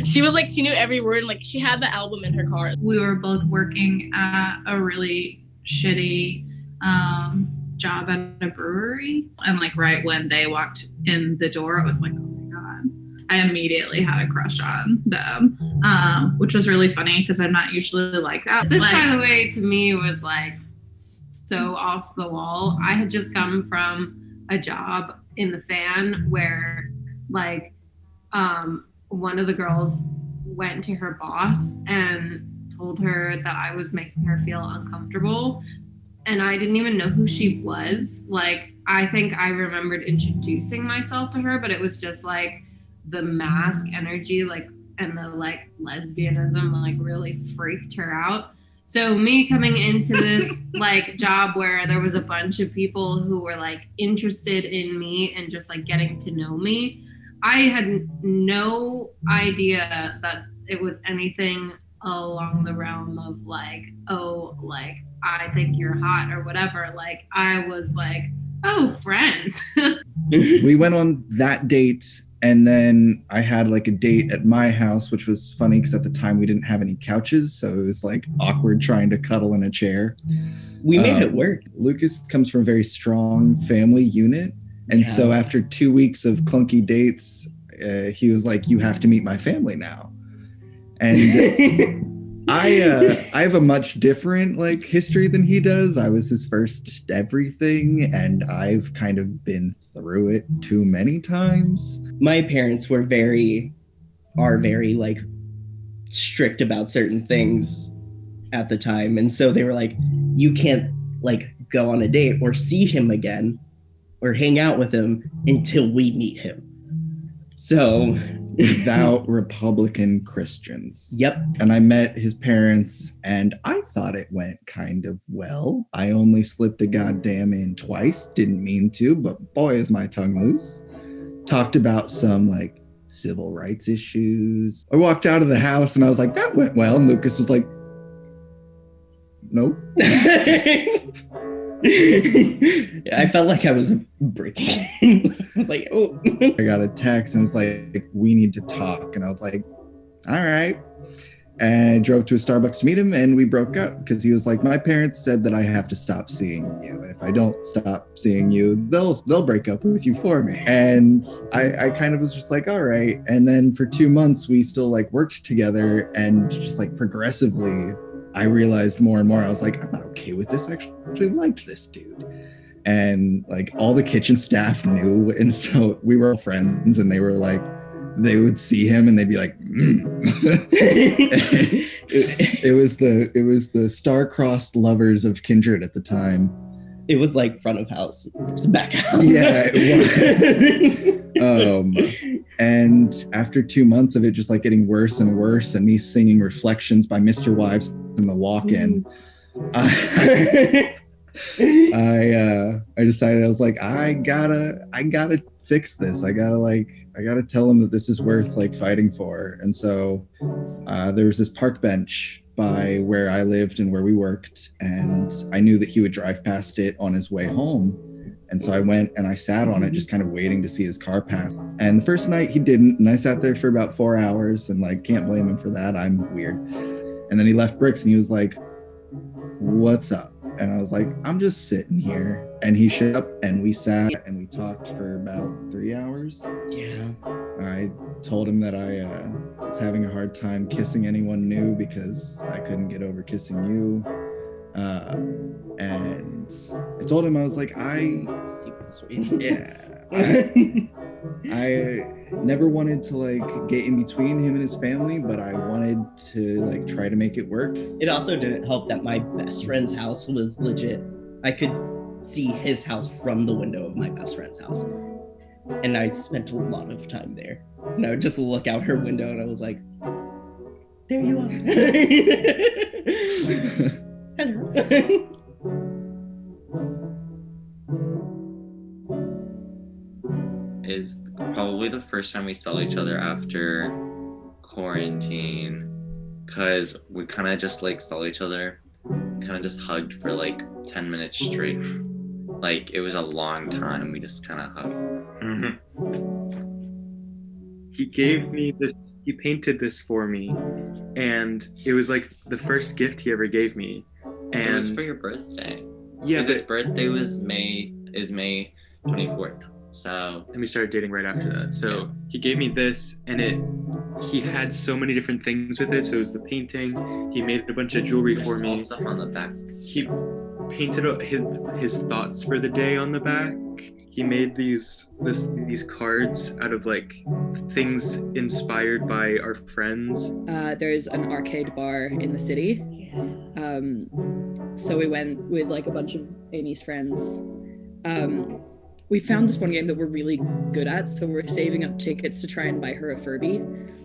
She was she knew every word, and she had the album in her car. We were both working at a really shitty job at a brewery, and right when they walked in the door, it was like, oh my God, I immediately had a crush on them, which was really funny because I'm not usually like that. This, by the way, to me was so off the wall. I had just come from a job in the Fan where one of the girls went to her boss and told her that I was making her feel uncomfortable. And I didn't even know who she was. I think I remembered introducing myself to her, but it was just the mask energy, and the lesbianism, really freaked her out. So me coming into this like job where there was a bunch of people who were like interested in me and just like getting to know me, I had no idea that it was anything along the realm of like, oh, like I think you're hot or whatever. Like I was like, oh, friends. We went on that date, and then I had like a date at my house, which was funny because at the time we didn't have any couches, so it was like awkward trying to cuddle in a chair. We made it work. Lucas comes from a very strong family unit, and so after 2 weeks of clunky dates, he was like, "You have to meet my family now." And I have a much different like history than he does. I was his first everything, and I've kind of been through it too many times. My parents were very like strict about certain things at the time, and so they were like, you can't like go on a date or see him again or hang out with him until we meet him. So Devout Republican Christians. Yep. And I met his parents, and I thought it went kind of well. I only slipped a goddamn in twice. Didn't mean to, but boy, is my tongue loose. Talked about some like civil rights issues. I walked out of the house and I was like, that went well. And Lucas was like, nope. I felt like I was breaking. I was like, oh. I got a text and it was like, we need to talk. And I was like, all right. And I drove to a Starbucks to meet him, and we broke up because he was like, my parents said that I have to stop seeing you. And if I don't stop seeing you, they'll break up with you for me. And I kind of was just like, all right. And then for 2 months, we still like worked together, and just like progressively, I realized more and more, I was like, I'm not okay with this. I actually liked this dude. And like all the kitchen staff knew. And so we were friends, and they were like, they would see him and they'd be like, it was the star-crossed lovers of Kindred at the time. It was like front of house, back house. Yeah, it was. And after 2 months of it just like getting worse and worse, and me singing Reflections by Mr. Wives in the walk-in, I decided, I was like, I gotta fix this. I gotta tell him that this is worth like fighting for. And so there was this park bench by where I lived and where we worked, and I knew that he would drive past it on his way home. And so I went and I sat on it, just kind of waiting to see his car pass. And the first night he didn't, and I sat there for about 4 hours, and like, can't blame him for that. I'm weird. And then he left Bricks and he was like, what's up? And I was like, I'm just sitting here. And he showed up, and we sat and we talked for about 3 hours. Yeah. I told him that I was having a hard time kissing anyone new because I couldn't get over kissing you. And I told him, I was like, super sweet. Yeah. I never wanted to like get in between him and his family, but I wanted to like try to make it work. It also didn't help that my best friend's house was legit. I could see his house from the window of my best friend's house. And I spent a lot of time there. And I would just look out her window and I was like, there you are. Hello. Is probably the first time we saw each other after quarantine, because we kind of just like saw each other, kind of just hugged for like 10 minutes straight. Like it was a long time. We just kind of hugged. He gave me this, he painted this for me, and it was like the first gift he ever gave me. And it was for your birthday. Yeah, his birthday was May 24th. So, and we started dating right after that. So he gave me this, and he had so many different things with it. So it was the painting. He made a bunch of jewelry for me. There's stuff on the back. He painted his thoughts for the day on the back. He made these cards out of like things inspired by our friends. There's an arcade bar in the city. So we went with like a bunch of Amy's friends. We found this one game that we're really good at, so we're saving up tickets to try and buy her a Furby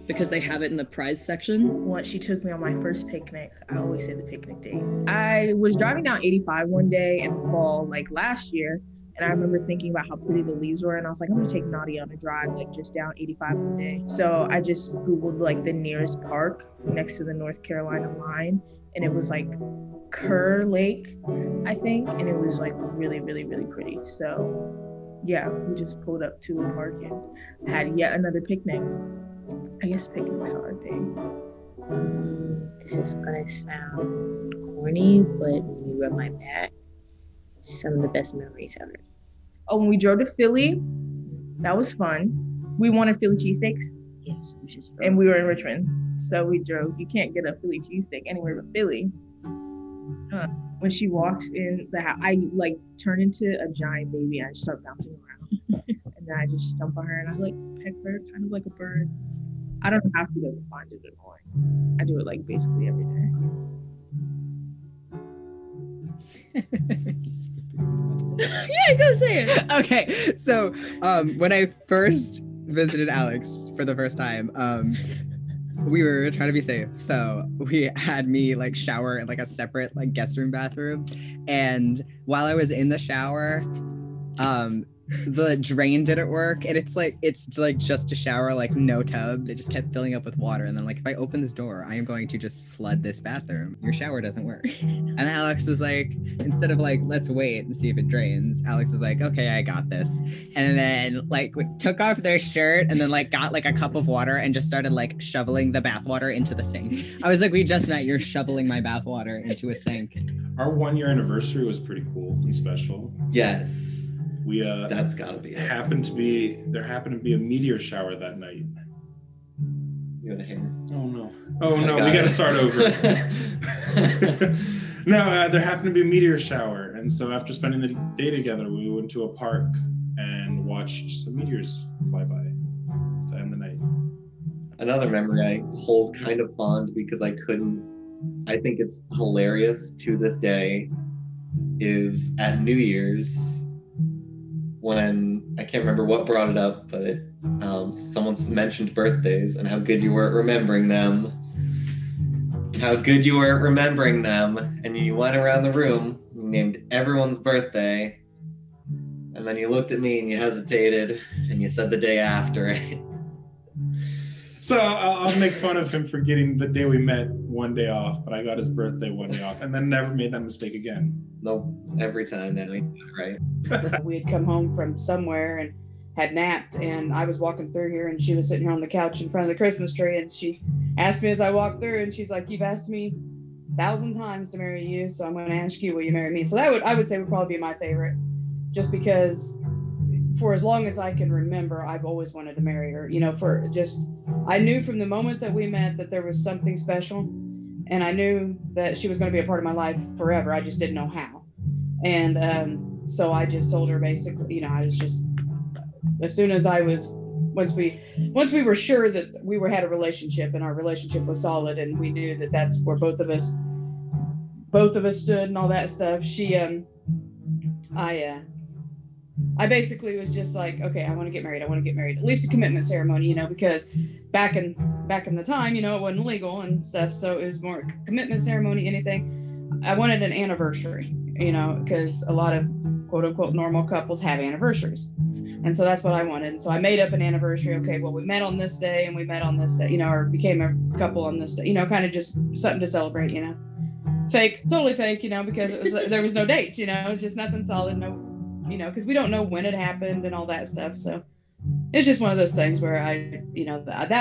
because they have it in the prize section. Once she took me on my first picnic, I always say the picnic date. I was driving down 85 one day in the fall, like last year, and I remember thinking about how pretty the leaves were, and I was like, I'm gonna take Nadia on a drive, like just down 85 one day. So I just Googled like the nearest park next to the North Carolina line, and it was like Kerr Lake, I think, and it was like really, really, really pretty. So yeah, we just pulled up to a park and had yet another picnic. I guess picnics are a thing. This is gonna sound corny, but when you rub my back, some of the best memories ever. Oh, when we drove to Philly, that was fun. We wanted Philly cheesesteaks. Yes, we just and we were in Richmond, so we drove. You can't get a Philly cheesesteak anywhere but Philly. When she walks in the house, I like turn into a giant baby and I just start bouncing around. And then I just jump on her and I like peck her, kind of like a bird. I don't have to go find it annoying. I do it like basically every day. Yeah, go say it. Okay, so when I first visited Alex for the first time, we were trying to be safe, so we had me like shower in like a separate like guest room bathroom, and while I was in the shower, the drain didn't work, and it's like just a shower, like no tub. It just kept filling up with water, and then like if I open this door, I am going to just flood this bathroom. Your shower doesn't work. And Alex was like, instead of like let's wait and see if it drains, Alex was like, okay, I got this. And then like took off their shirt and then like got like a cup of water and just started like shoveling the bath water into the sink. I was like, we just met, you're shoveling my bath water into a sink. Our 1-year anniversary was pretty cool and special. Yes. We that's gotta be it. There happened to be a meteor shower that night. You got a hair? Oh no. We gotta start over. No, there happened to be a meteor shower, and so after spending the day together, we went to a park and watched some meteors fly by to end the night. Another memory I hold kind of fond because I think it's hilarious to this day, is at New Year's, when I can't remember what brought it up, but someone mentioned birthdays and how good you were at remembering them. And you went around the room, you named everyone's birthday, and then you looked at me and you hesitated, and you said the day after it. So I'll make fun of him for getting the day we met one day off, but I got his birthday one day off, and then never made that mistake again. Nope, every time now he's right. We had come home from somewhere and had napped, and I was walking through here, and she was sitting here on the couch in front of the Christmas tree, and she asked me as I walked through, and she's like, "You've asked me 1,000 times to marry you, so I'm going to ask you, will you marry me?" So I would say would probably be my favorite, just because for as long as I can remember, I've always wanted to marry her. I knew from the moment that we met that there was something special, and I knew that she was going to be a part of my life forever. I just didn't know how. And so I just told her basically, I was just, as soon as once we were sure that we had a relationship and our relationship was solid and we knew that that's where both of us stood and all that stuff, I basically was just like, okay, I want to get married. At least a commitment ceremony, because back in the time, it wasn't legal and stuff. So it was more a commitment ceremony, anything. I wanted an anniversary, because a lot of quote unquote normal couples have anniversaries. And so that's what I wanted. And so I made up an anniversary. Okay, well, we met on this day and we met on this day, or became a couple on this day, kind of just something to celebrate, fake, totally fake, because there was no dates, it was just nothing solid, no, because we don't know when it happened and all that stuff. So it's just one of those things where I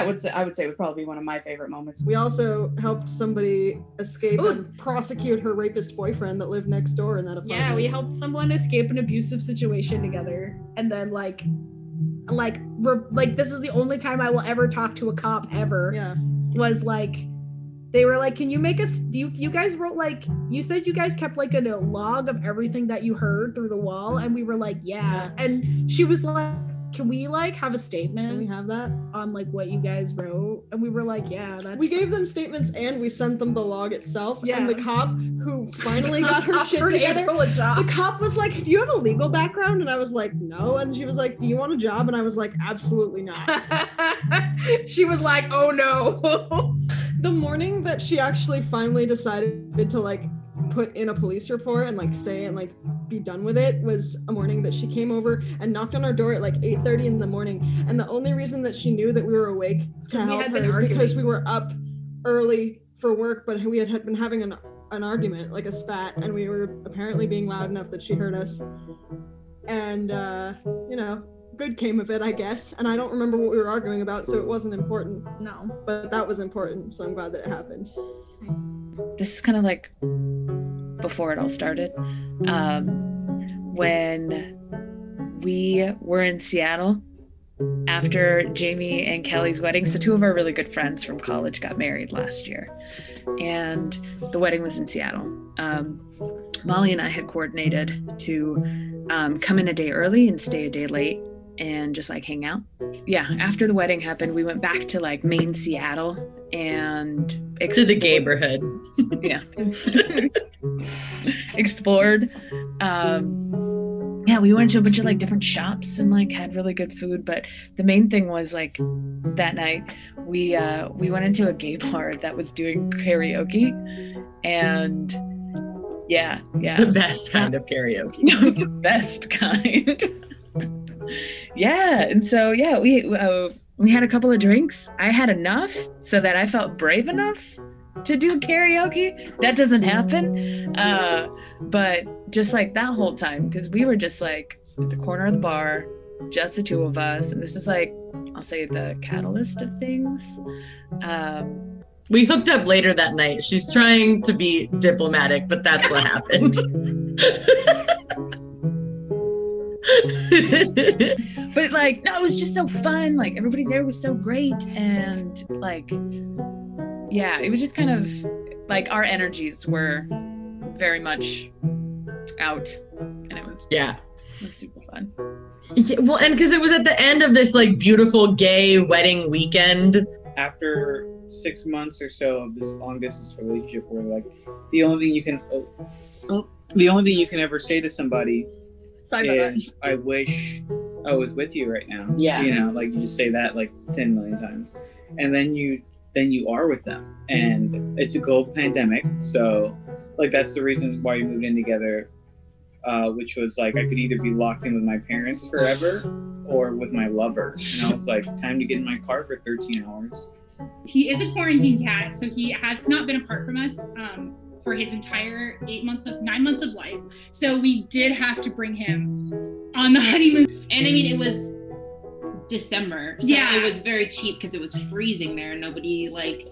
would say would probably be one of my favorite moments. We also helped somebody escape and prosecute her rapist boyfriend that lived next door in that apartment. Yeah, we helped someone escape an abusive situation together, and then like this is the only time I will ever talk to a cop ever. Yeah, was like. They were like, can you make us, you guys wrote you said you guys kept like a log of everything that you heard through the wall. And we were like, yeah. And she was like, can we like have a statement? Can we have that on like what you guys wrote? And we were like, yeah, that's. We gave them statements and we sent them the log itself. Yeah. And the cop who finally got her shit Offered together, April a job. the cop was like, do you have a legal background? And I was like, no. And she was like, do you want a job? And I was like, absolutely not. She was like, oh no. The morning that she actually finally decided to like put in a police report and like say and like be done with it was a morning that she came over and knocked on our door at like 8:30 in the morning. And the only reason that she knew that we were awake to we help had her been is because arguing. we were up early for work, but we had been having an argument, like a spat, and we were apparently being loud enough that she heard us. And you know, good came of it, I guess. And I don't remember what we were arguing about, so it wasn't important. No. But that was important, so I'm glad that it happened. This is kind of like before it all started. When we were in Seattle after Jamie and Kelly's wedding. So two of our really good friends from college got married last year, and the wedding was in Seattle. Molly and I had coordinated to come in a day early and stay a day late and just like hang out. Yeah, after the wedding happened, we went back to like main Seattle and to the neighborhood. Yeah. Explored. Yeah, we went to a bunch of like different shops and like had really good food. But the main thing was like that night we went into a gay bar that was doing karaoke, and yeah. The best kind of karaoke. The best kind. Yeah, and so yeah, we had a couple of drinks. I had enough so that I felt brave enough to do karaoke. That doesn't happen. But just like that whole time, because we were just like at the corner of the bar, just the two of us, and this is like, I'll say the catalyst of things. We hooked up later that night. She's trying to be diplomatic, but that's what happened. But like, no, it was just so fun. Like everybody there was so great, and like, yeah, it was just kind of like our energies were very much out, and it was super fun. Yeah, well, and because it was at the end of this like beautiful gay wedding weekend. After 6 months or so of this long distance relationship, where like the only thing you can ever say to somebody is, I wish I was with you right now. Yeah. You know, like you just say that like 10 million times. And then you are with them. And it's a global pandemic. So like that's the reason why we moved in together, which was like I could either be locked in with my parents forever or with my lover. And I was like, time to get in my car for 13 hours. He is a quarantine cat, so he has not been apart from us for his entire 9 months of life. So we did have to bring him on the honeymoon. And I mean, it was December, so Yeah. it was very cheap because it was freezing there. Nobody like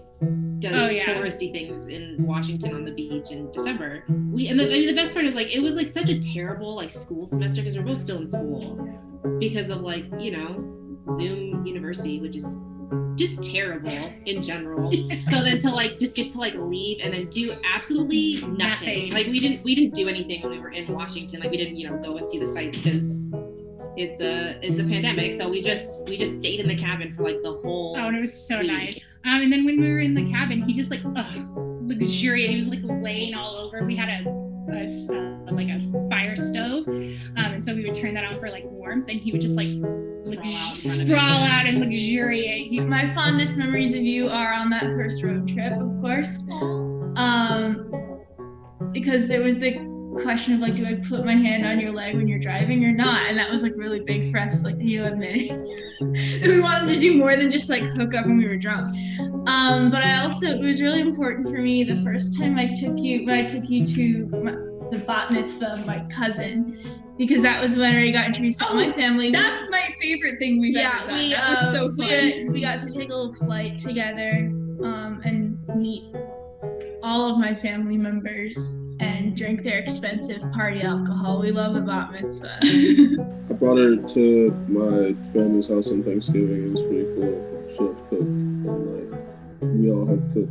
does touristy things in Washington on the beach in December. The best part is like it was like such a terrible like school semester because we're both still in school because of like, you know, Zoom University, which is just terrible in general. So then to like just get to like leave and then do absolutely nothing. Like we didn't do anything when we were in Washington. Like we didn't, you know, go and see the sights because it's a pandemic. So we just stayed in the cabin for like the whole Oh, and it was so week. nice. And then when we were in the cabin, he just like luxuriated. He was like laying all over. We had a fire stove, and so we would turn that on for like warmth, and he would just like sprawl out and luxuriate. My fondest memories of you are on that first road trip, of course. Because there was the question of like, do I put my hand on your leg when you're driving or not? And that was like really big for us, like you admitting that we wanted to do more than just like hook up when we were drunk. But it was really important for me the first time I took you to the bat mitzvah of my cousin, because that was when I got introduced to all my family. That's my favorite thing we've ever done. That was so fun. We got to take a little flight together and meet all of my family members and drink their expensive party alcohol. We love a bat mitzvah. I brought her to my family's house on Thanksgiving. It was pretty cool. She helped cook, and like we all helped cook,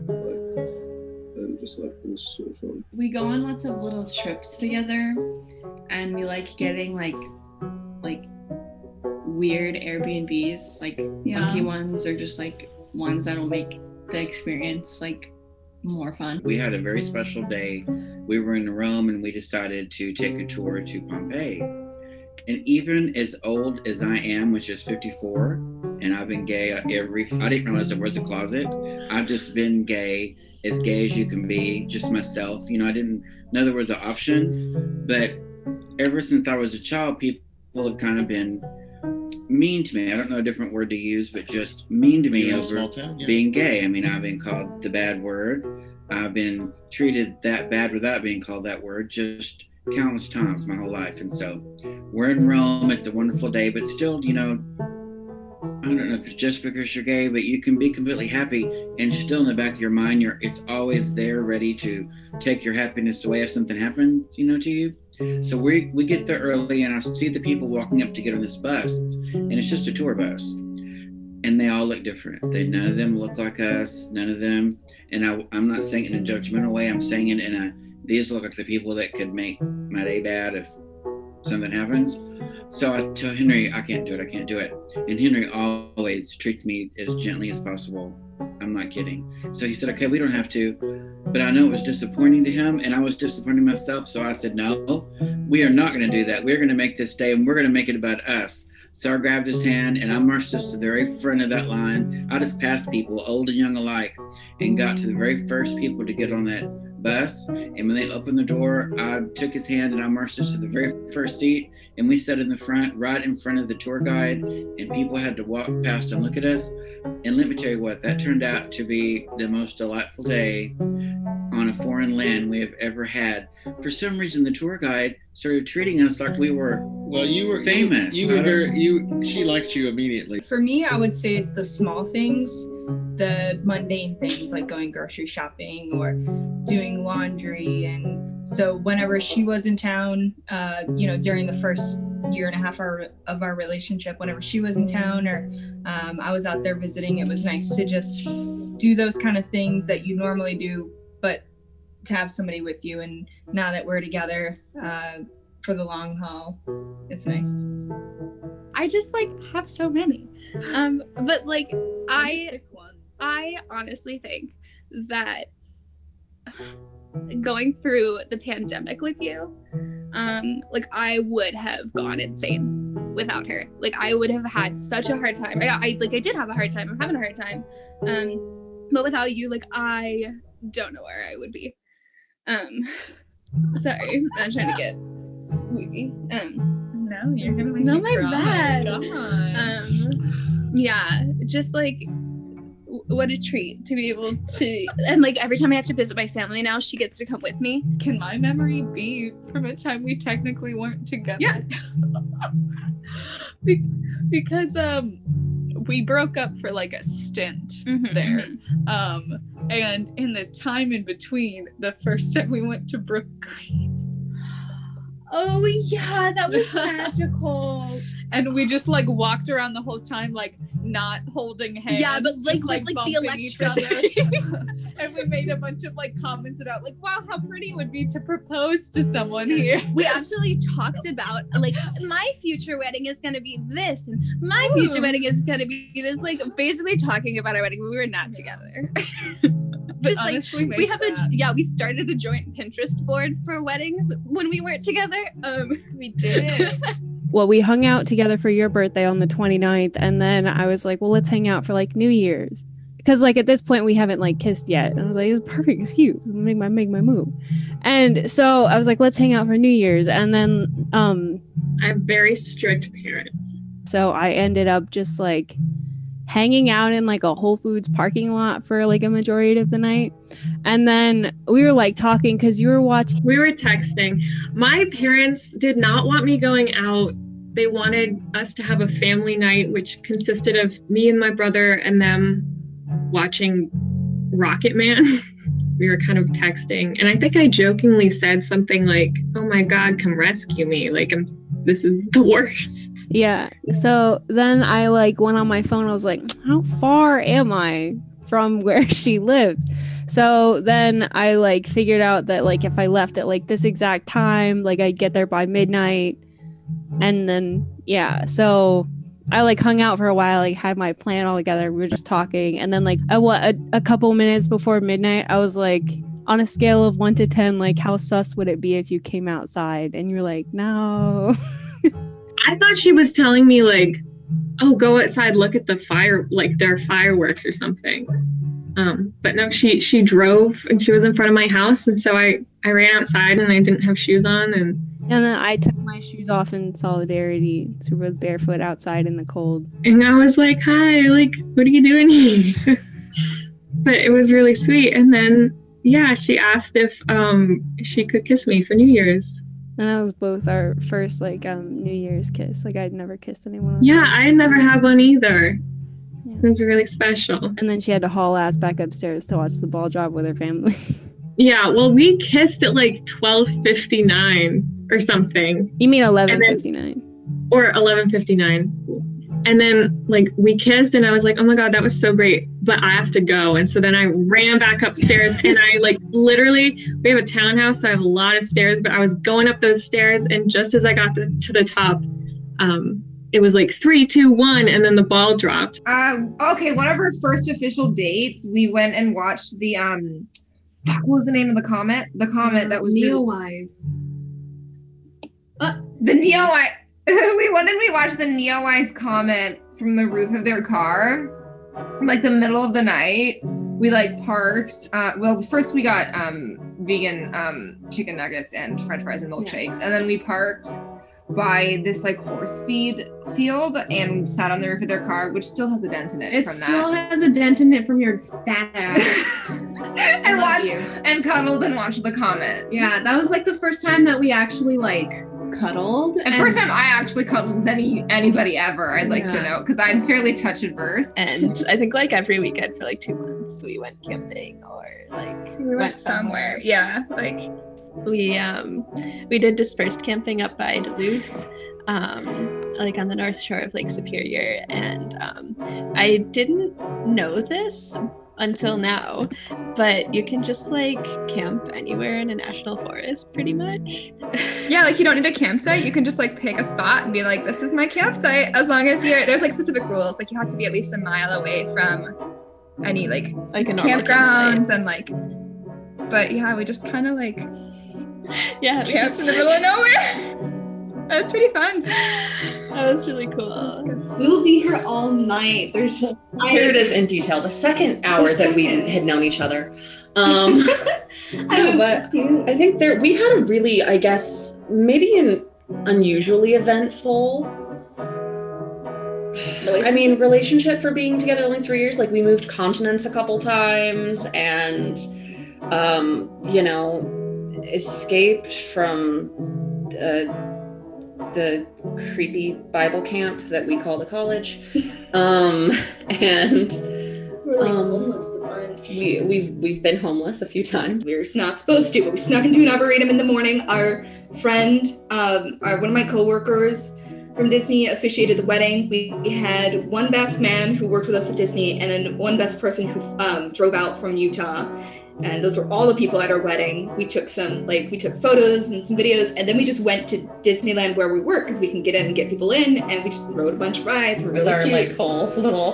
and just like it was just really fun. We go on lots of little trips together, and we like getting like weird Airbnbs, like funky ones, or just like ones that'll make the experience like more fun. We had a very special day. We were in Rome and we decided to take a tour to Pompeii. And even as old as I am, which is 54, and I've been gay I didn't realize there was a closet. I've just been gay as you can be, just myself. You know, I didn't know there was an option, but ever since I was a child, people have kind of been mean to me. I don't know a different word to use, but just mean to me over being gay. I mean, I've been called the bad word. I've been treated that bad without being called that word just countless times my whole life. And so we're in Rome. It's a wonderful day, but still, you know, I don't know if it's just because you're gay, but you can be completely happy and still in the back of your mind, it's always there ready to take your happiness away if something happens, you know, to you. So we get there early and I see the people walking up to get on this bus, and it's just a tour bus. And they all look different. None of them look like us, none of them. And I'm not saying it in a judgmental way. I'm saying it in these look like the people that could make my day bad if something happens. So I tell Henry, I can't do it. And Henry always treats me as gently as possible. I'm not kidding. So he said, okay, we don't have to. But I know it was disappointing to him, and I was disappointing myself. So I said, no, we are not going to do that. We're going to make this day, and we're going to make it about us. So I grabbed his hand, and I marched us to the very front of that line. I just passed people, old and young alike, and got to the very first people to get on that bus. And when they opened the door, I took his hand and I marched us to the very first seat, and we sat in the front, right in front of the tour guide, and people had to walk past and look at us. And let me tell you what, that turned out to be the most delightful day on a foreign land we have ever had. For some reason, the tour guide started treating us like we were famous. She liked you immediately. For me, I would say it's the small things, the mundane things like going grocery shopping or doing laundry. And so whenever she was in town, during the first year and a half of our relationship, whenever she was in town or I was out there visiting, it was nice to just do those kind of things that you normally do, but to have somebody with you. And now that we're together for the long haul, it's nice. I just have so many. But I honestly think that going through the pandemic with you, I would have gone insane without her. I would have had such a hard time. I did have a hard time. I'm having a hard time. But without you, I don't know where I would be. Sorry, I'm trying to get weepy. No, you're gonna make no, me my cry. bad. Come on. Yeah, just what a treat to be able to, and every time I have to visit my family now, she gets to come with me. Can my memory be from a time we technically weren't together? Yeah. Because we broke up for a stint there. And in the time in between, the first time we went to Brook Green. Oh yeah, that was magical. And we just walked around the whole time not holding hands. Yeah, but just, the electricity. And we made a bunch of comments about wow, how pretty it would be to propose to someone here. We absolutely talked about my future wedding is gonna be this, and my future wedding is gonna be this. Basically talking about our wedding when we were not together. Just honestly, we started a joint Pinterest board for weddings when we weren't together. We did. Well, we hung out together for your birthday on the 29th, and then I was like, well, let's hang out for New Year's, because at this point we haven't kissed yet. And I was like, it's a perfect excuse. Make my move. And so I was like, let's hang out for New Year's. And then I have very strict parents, so I ended up just hanging out in a Whole Foods parking lot for a majority of the night. And then we were talking because you were watching. We were texting. My parents did not want me going out. They wanted us to have a family night, which consisted of me and my brother and them watching Rocket Man. We were kind of texting. And I think I jokingly said something oh my God, come rescue me. This is the worst. Yeah. So then I went on my phone. I was like, how far am I from where she lives? So then I figured out that if I left at this exact time, I'd get there by midnight. And then, yeah. So I like hung out for a while, like had my plan all together. We were just talking, and then like a couple minutes before midnight, I was like, on a scale of 1 to 10, like how sus would it be if you came outside? And you're like, no. I thought she was telling me like, oh, go outside, look at the fire, like there are fireworks or something. But no, she drove and she was in front of my house, and so I ran outside and I didn't have shoes on, and then I took my shoes off in solidarity, so we were barefoot outside in the cold. And I was like, hi, like, what are you doing here? But it was really sweet. And then, yeah, she asked if she could kiss me for New Year's. And that was both our first, like, New Year's kiss. Like, I'd never kissed anyone else. Yeah, I had never had one either. Yeah. It was really special. And then she had to haul ass back upstairs to watch the ball drop with her family. Yeah, well, we kissed at like 12:59 or something. You mean 11:59? Or 11:59. And then like we kissed and I was like, oh my God, that was so great, but I have to go. And so then I ran back upstairs and I like literally, we have a townhouse, so I have a lot of stairs, but I was going up those stairs and just as I got to the top, it was like 3, 2, 1, and then the ball dropped. Okay, one of our first official dates, we went and watched the what was the name of the comet? The comet that was Neowise. The Neowise. We went and we watched the Neowise comet from the roof of their car, like the middle of the night. We like parked. Well, first we got vegan chicken nuggets and French fries and milkshakes, and then we parked by this like horse feed field and sat on the roof of their car, which still has a dent in it. It still has a dent in it from your fat ass. And watched and cuddled and watched the comet. Yeah, that was like the first time that we actually like cuddled. And first time I actually cuddled with anybody ever, I'd like to know, because I'm fairly touch adverse. And I think like every weekend for like 2 months we went camping or like we went somewhere. Yeah, like we did dispersed camping up by Duluth, like on the north shore of Lake Superior, and I didn't know this until now, but you can just like camp anywhere in a national forest pretty much. Yeah, like you don't need a campsite, you can just like pick a spot and be like, this is my campsite, as long as there's like specific rules, like you have to be at least a mile away from any like a campgrounds and like, but yeah, we just kind of like camped in the middle of nowhere. That was pretty fun. That was really cool. We will be here all night. Here it is in detail. The second hour that we had known each other. But I think we had a really, I guess, maybe an unusually eventful relationship for being together only 3 years. Like we moved continents a couple times and, escaped from the creepy Bible camp that we called a college. And we're like homeless a bunch. We've been homeless a few times. We were not supposed to, but we snuck into an arboretum in the morning. Our friend, one of my coworkers from Disney officiated the wedding. We had one best man who worked with us at Disney and then one best person who drove out from Utah. And those were all the people at our wedding. We took photos and some videos, and then we just went to Disneyland where we work because we can get in and get people in, and we just rode a bunch of rides. With our whole little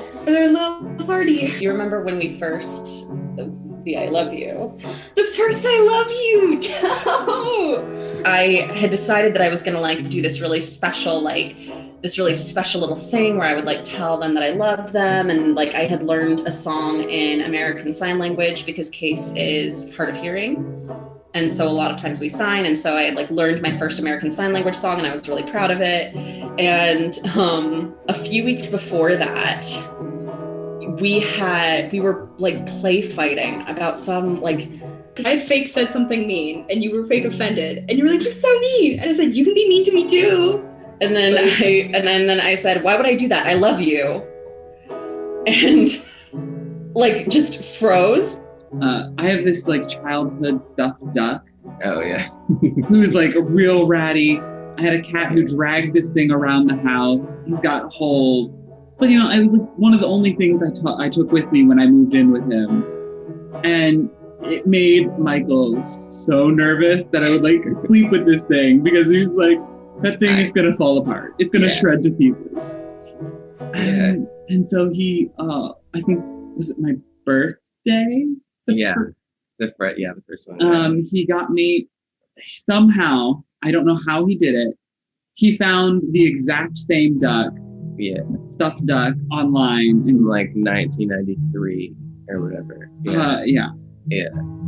party. You remember when we first the I love you? The first I love you. No. I had decided that I was gonna do this really special little thing where I would tell them that I loved them, and I had learned a song in American Sign Language because Case is hard of hearing, and so a lot of times we sign, and so I had learned my first American Sign Language song, and I was really proud of it. And a few weeks before that, we were play fighting about some because I fake said something mean and you were fake offended, and you were like, you're so mean, and I said, you can be mean to me too. And then I said, why would I do that? I love you. And just froze. I have this childhood stuffed duck. Oh yeah. Who's real ratty. I had a cat who dragged this thing around the house. He's got holes. But it was one of the only things I took with me when I moved in with him. And it made Michael so nervous that I would sleep with this thing because he was that thing is going to fall apart. It's going to shred to pieces. And so he, I think, was it my birthday? The first one. He got me somehow, I don't know how he did it. He found the exact same duck, stuffed duck, online in like 1993 or whatever. Yeah.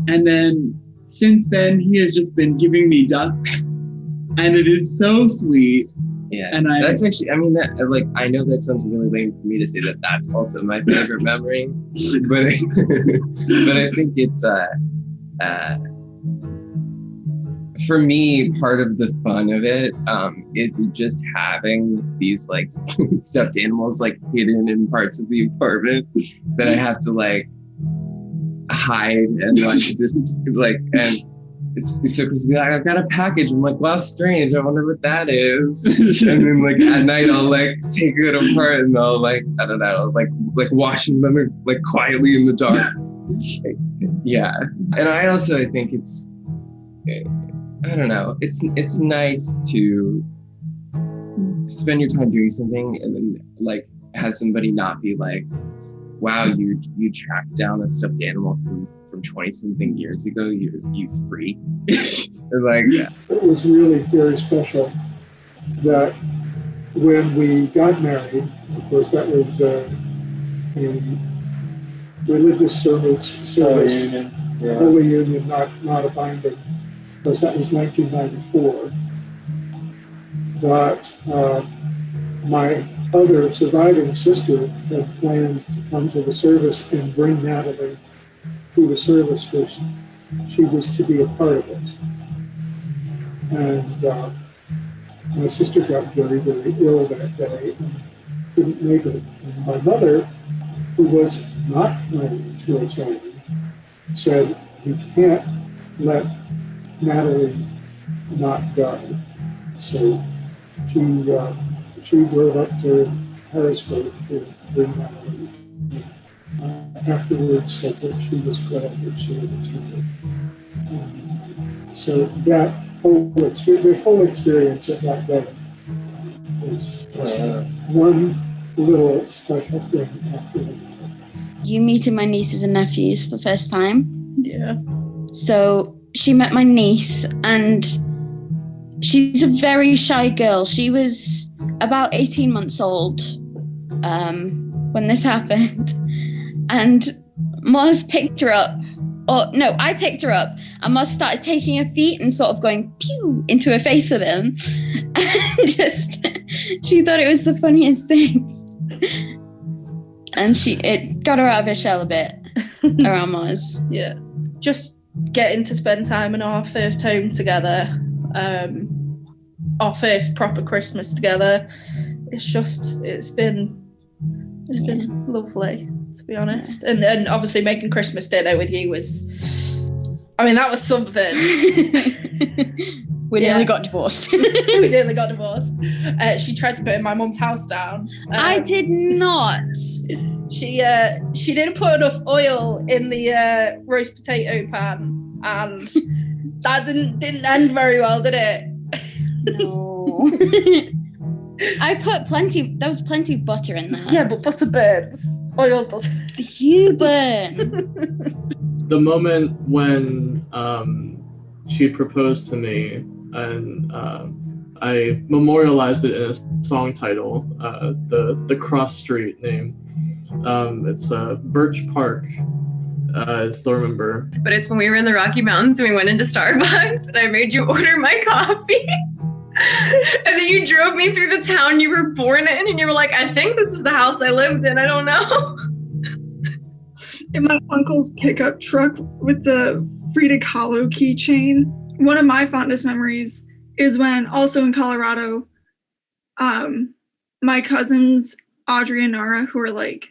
And then since then, he has just been giving me ducks, and it is so sweet. Yeah, and that's actually, I mean, that, like, I know that sounds really lame for me to say that that's also my favorite memory, but I think it's for me, part of the fun of it is just having these like stuffed animals like hidden in parts of the apartment that I have to like hide and like just like, and it's so Chris will be like, I've got a package. I'm like, wow, strange. I wonder what that is. And then like at night I'll like take it apart and I'll like, I don't know, like washing them like quietly in the dark. Yeah. And I think it's, I don't know, it's nice to spend your time doing something and then like have somebody not be like, wow, you tracked down a stuffed animal from 20 something years ago, you freak. Like, yeah. It was really very special that when we got married, of course that was in religious service, Holy Union, not a binding. Of course, that was 1994. But my other surviving sister had planned to come to the service and bring Natalie to the service because she was to be a part of it. And my sister got very, very ill that day and couldn't make it. And my mother, who was not married to a child, said, you can't let Natalie not go. So she drove up to Harrisburg to bring Natalie. Afterwards said that she was glad that she had attended. So that whole experience at that day was one little special thing after the You meeting my nieces and nephews for the first time. Yeah. So she met my niece, and she's a very shy girl. She was about 18 months old when this happened. And Moz picked her up. No, I picked her up. And Moz started taking her feet and sort of going pew into her face with him. And she thought it was the funniest thing. And it got her out of her shell a bit around Moz. Yeah. Just getting to spend time in our first home together, our first proper Christmas together. It's been lovely, to be honest. Yeah. And obviously making Christmas dinner with you that was something. We nearly got divorced. We nearly got divorced. She tried to burn my mum's house down. I did not. She didn't put enough oil in the roast potato pan, and that didn't end very well, did it? No. I put there was plenty of butter in there. Yeah, but butter burns. Oil doesn't. You burn. The moment when she proposed to me, and I memorialized it in a song title, the cross street name. It's Birch Park. I still remember. But it's when we were in the Rocky Mountains and we went into Starbucks and I made you order my coffee. And then you drove me through the town you were born in and you were like, I think this is the house I lived in. I don't know. In my uncle's pickup truck with the Frida Kahlo keychain. One of my fondest memories is when, also in Colorado, my cousins, Audrey and Nara, who are like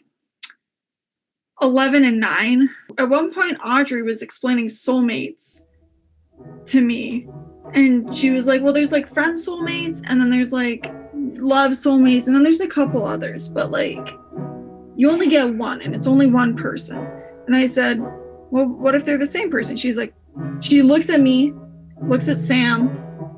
11 and 9. At one point, Audrey was explaining soulmates to me. And she was like, well, there's like friend soulmates, and then there's like love soulmates, and then there's a couple others, but like you only get one, and it's only one person. And I said, well, what if they're the same person? She's like, she looks at me, looks at Sam,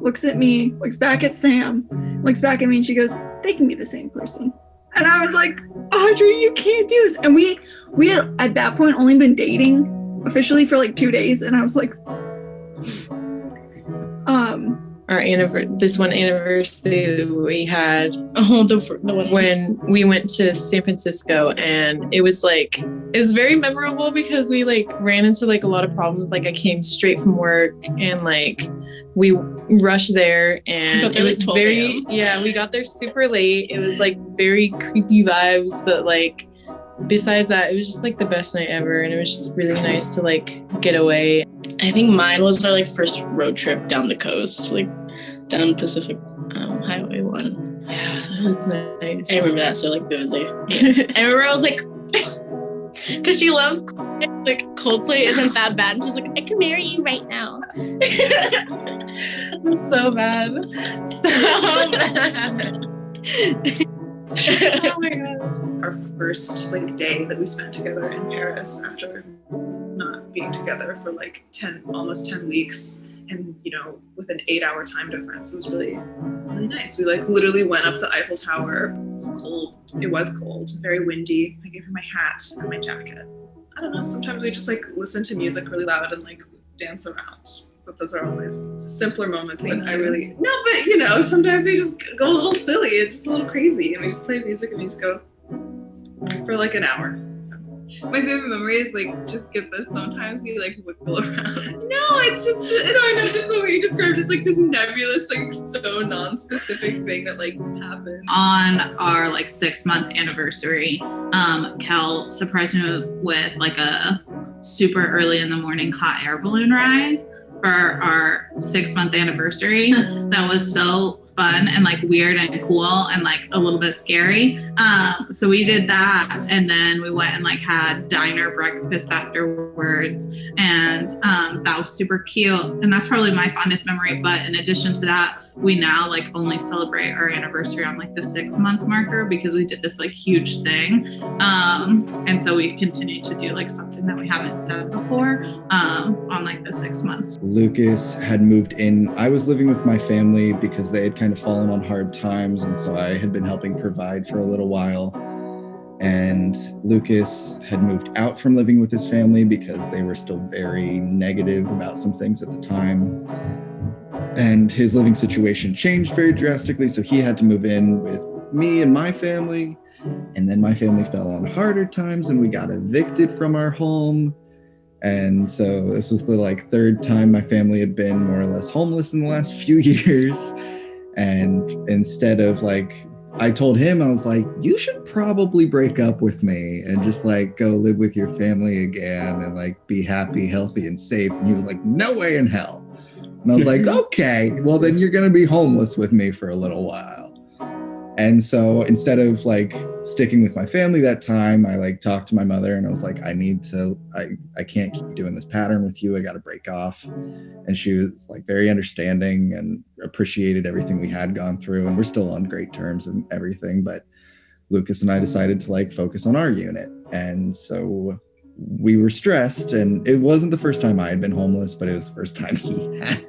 looks at me, looks back at Sam, looks back at me, and she goes, they can be the same person. And I was like, Audrey, you can't do this. And we had at that point only been dating officially for like 2 days. And I was like, this one anniversary we had the one when we went to San Francisco, and it was very memorable because we like ran into like a lot of problems. Like I came straight from work and like we rushed there, and it was very we got there super late. It was like very creepy vibes, but like besides that, it was just like the best night ever, and it was just really nice to like get away. I think mine was our like first road trip down the coast, like down Pacific Highway 1. Yeah, so that's nice. I remember that so like vividly. I remember I was like, because she loves like Coldplay isn't that bad, and she's like, I can marry you right now. So bad. Oh my god. Our first like day that we spent together in Paris after not being together for like almost 10 weeks, and with an 8-hour time difference. It was really, really nice. We like literally went up the Eiffel Tower. It was cold. It was cold, very windy. I gave her my hat and my jacket. I don't know, sometimes we just like listen to music really loud and like dance around. But those are always simpler moments that I really, but sometimes we just go a little silly and just a little crazy, and we just play music and we just go for like an hour. So. My favorite memory is like, just get this, sometimes we like wiggle around. No, it's just, I know, just the way you described, just like this nebulous, like so non-specific thing that like happened. On our like 6-month anniversary, Kel surprised me with like a super early in the morning hot air balloon ride for our 6-month anniversary. That was so fun and like weird and cool and like a little bit scary. So we did that, and then we went and like had diner breakfast afterwards, and that was super cute, and that's probably my fondest memory. But in addition to that, we now like only celebrate our anniversary on like the 6-month marker because we did this like huge thing, and so we continue to do like something that we haven't done before on like the 6 months. Lucas had moved in. I was living with my family because they had kind of fallen on hard times, and so I had been helping provide for a little while. And Lucas had moved out from living with his family because they were still very negative about some things at the time. And his living situation changed very drastically, so he had to move in with me and my family. And then my family fell on harder times and we got evicted from our home. And so this was the like 3rd time my family had been more or less homeless in the last few years. And instead of like, I told him, I was like, you should probably break up with me and just like go live with your family again and like be happy, healthy, and safe. And he was like, no way in hell. And I was like, okay, well then you're going to be homeless with me for a little while. And so instead of like sticking with my family that time, I like talked to my mother and I was like, I can't keep doing this pattern with you. I got to break off. And she was like very understanding and appreciated everything we had gone through. And we're still on great terms and everything. But Lucas and I decided to like focus on our unit. And so we were stressed, and it wasn't the first time I had been homeless, but it was the first time he had.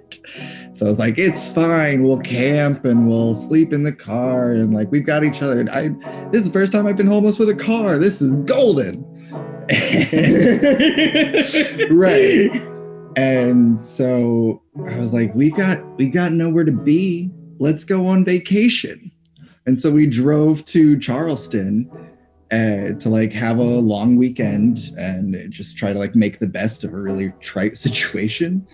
So I was like, it's fine. We'll camp and we'll sleep in the car. And like, we've got each other. This is the first time I've been homeless with a car. This is golden. Right. And so I was like, we got nowhere to be. Let's go on vacation. And so we drove to Charleston to like have a long weekend and just try to like make the best of a really trite situation.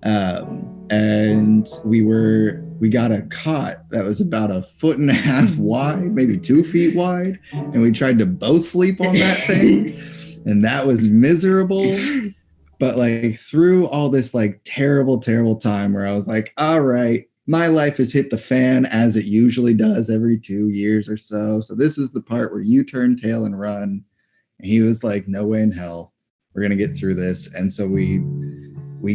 And we got a cot that was about 1.5 feet wide, maybe 2 feet wide. And we tried to both sleep on that thing. And that was miserable. But like through all this like terrible, terrible time where I was like, all right, my life has hit the fan as it usually does every 2 years or so. So this is the part where you turn tail and run. And he was like, no way in hell. We're going to get through this. And so we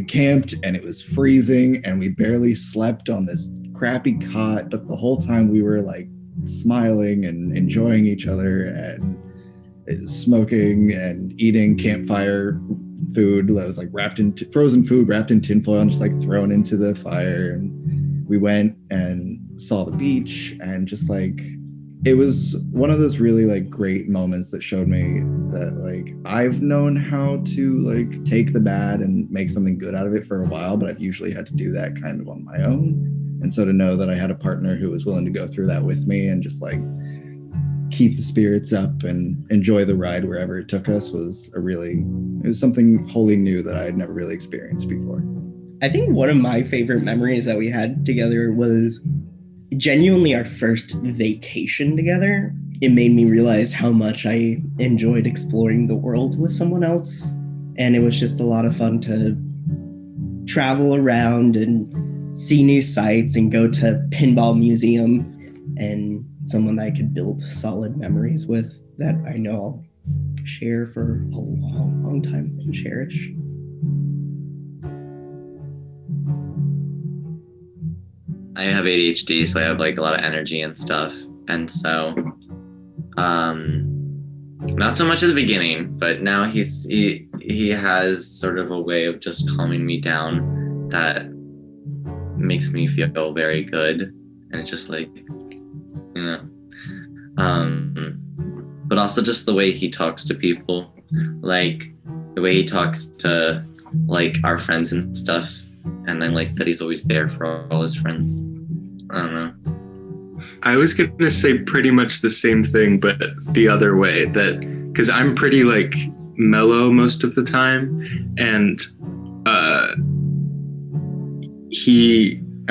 camped and it was freezing and we barely slept on this crappy cot. But the whole time we were like smiling and enjoying each other and smoking and eating campfire food that was like wrapped in frozen food, wrapped in tinfoil and just like thrown into the fire. And we went and saw the beach and just like it was one of those really like great moments that showed me that like I've known how to like take the bad and make something good out of it for a while, but I've usually had to do that kind of on my own. And so to know that I had a partner who was willing to go through that with me and just like keep the spirits up and enjoy the ride wherever it took us was something wholly new that I had never really experienced before. I think one of my favorite memories that we had together was genuinely our first vacation together. It made me realize how much I enjoyed exploring the world with someone else. And it was just a lot of fun to travel around and see new sights and go to Pinball Museum, and someone that I could build solid memories with that I know I'll share for a long, long time and cherish. I have ADHD, so I have like a lot of energy and stuff. And so, not so much at the beginning, but now he has sort of a way of just calming me down that makes me feel very good. And it's just like, you know, but also just the way he talks to people, like the way he talks to like our friends and stuff. And then like that he's always there for all his friends. I don't know. I was gonna say pretty much the same thing, but the other way, that because I'm pretty like mellow most of the time, and I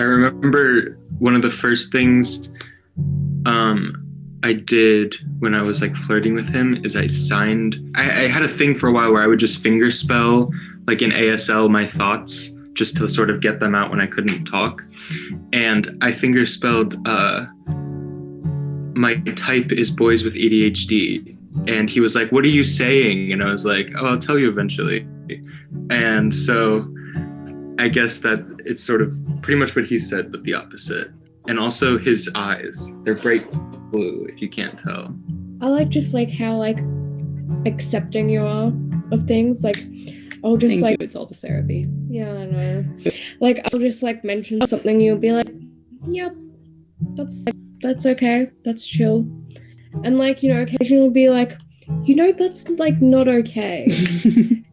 remember one of the first things I did when I was like flirting with him is I had a thing for a while where I would just finger spell like in ASL my thoughts just to sort of get them out when I couldn't talk. And I finger spelled my type is boys with ADHD. And he was like, what are you saying? And I was like, oh, I'll tell you eventually. And so I guess that it's sort of pretty much what he said, but the opposite. And also his eyes, they're bright blue, if you can't tell. I like just like how like accepting you are of things. Like I'll just Thank like you, it's all the therapy. Yeah, I know. Like I'll just like mention something, you'll be like, yep, that's okay, that's chill. And like, you know, occasionally will be like, you know, that's like not okay.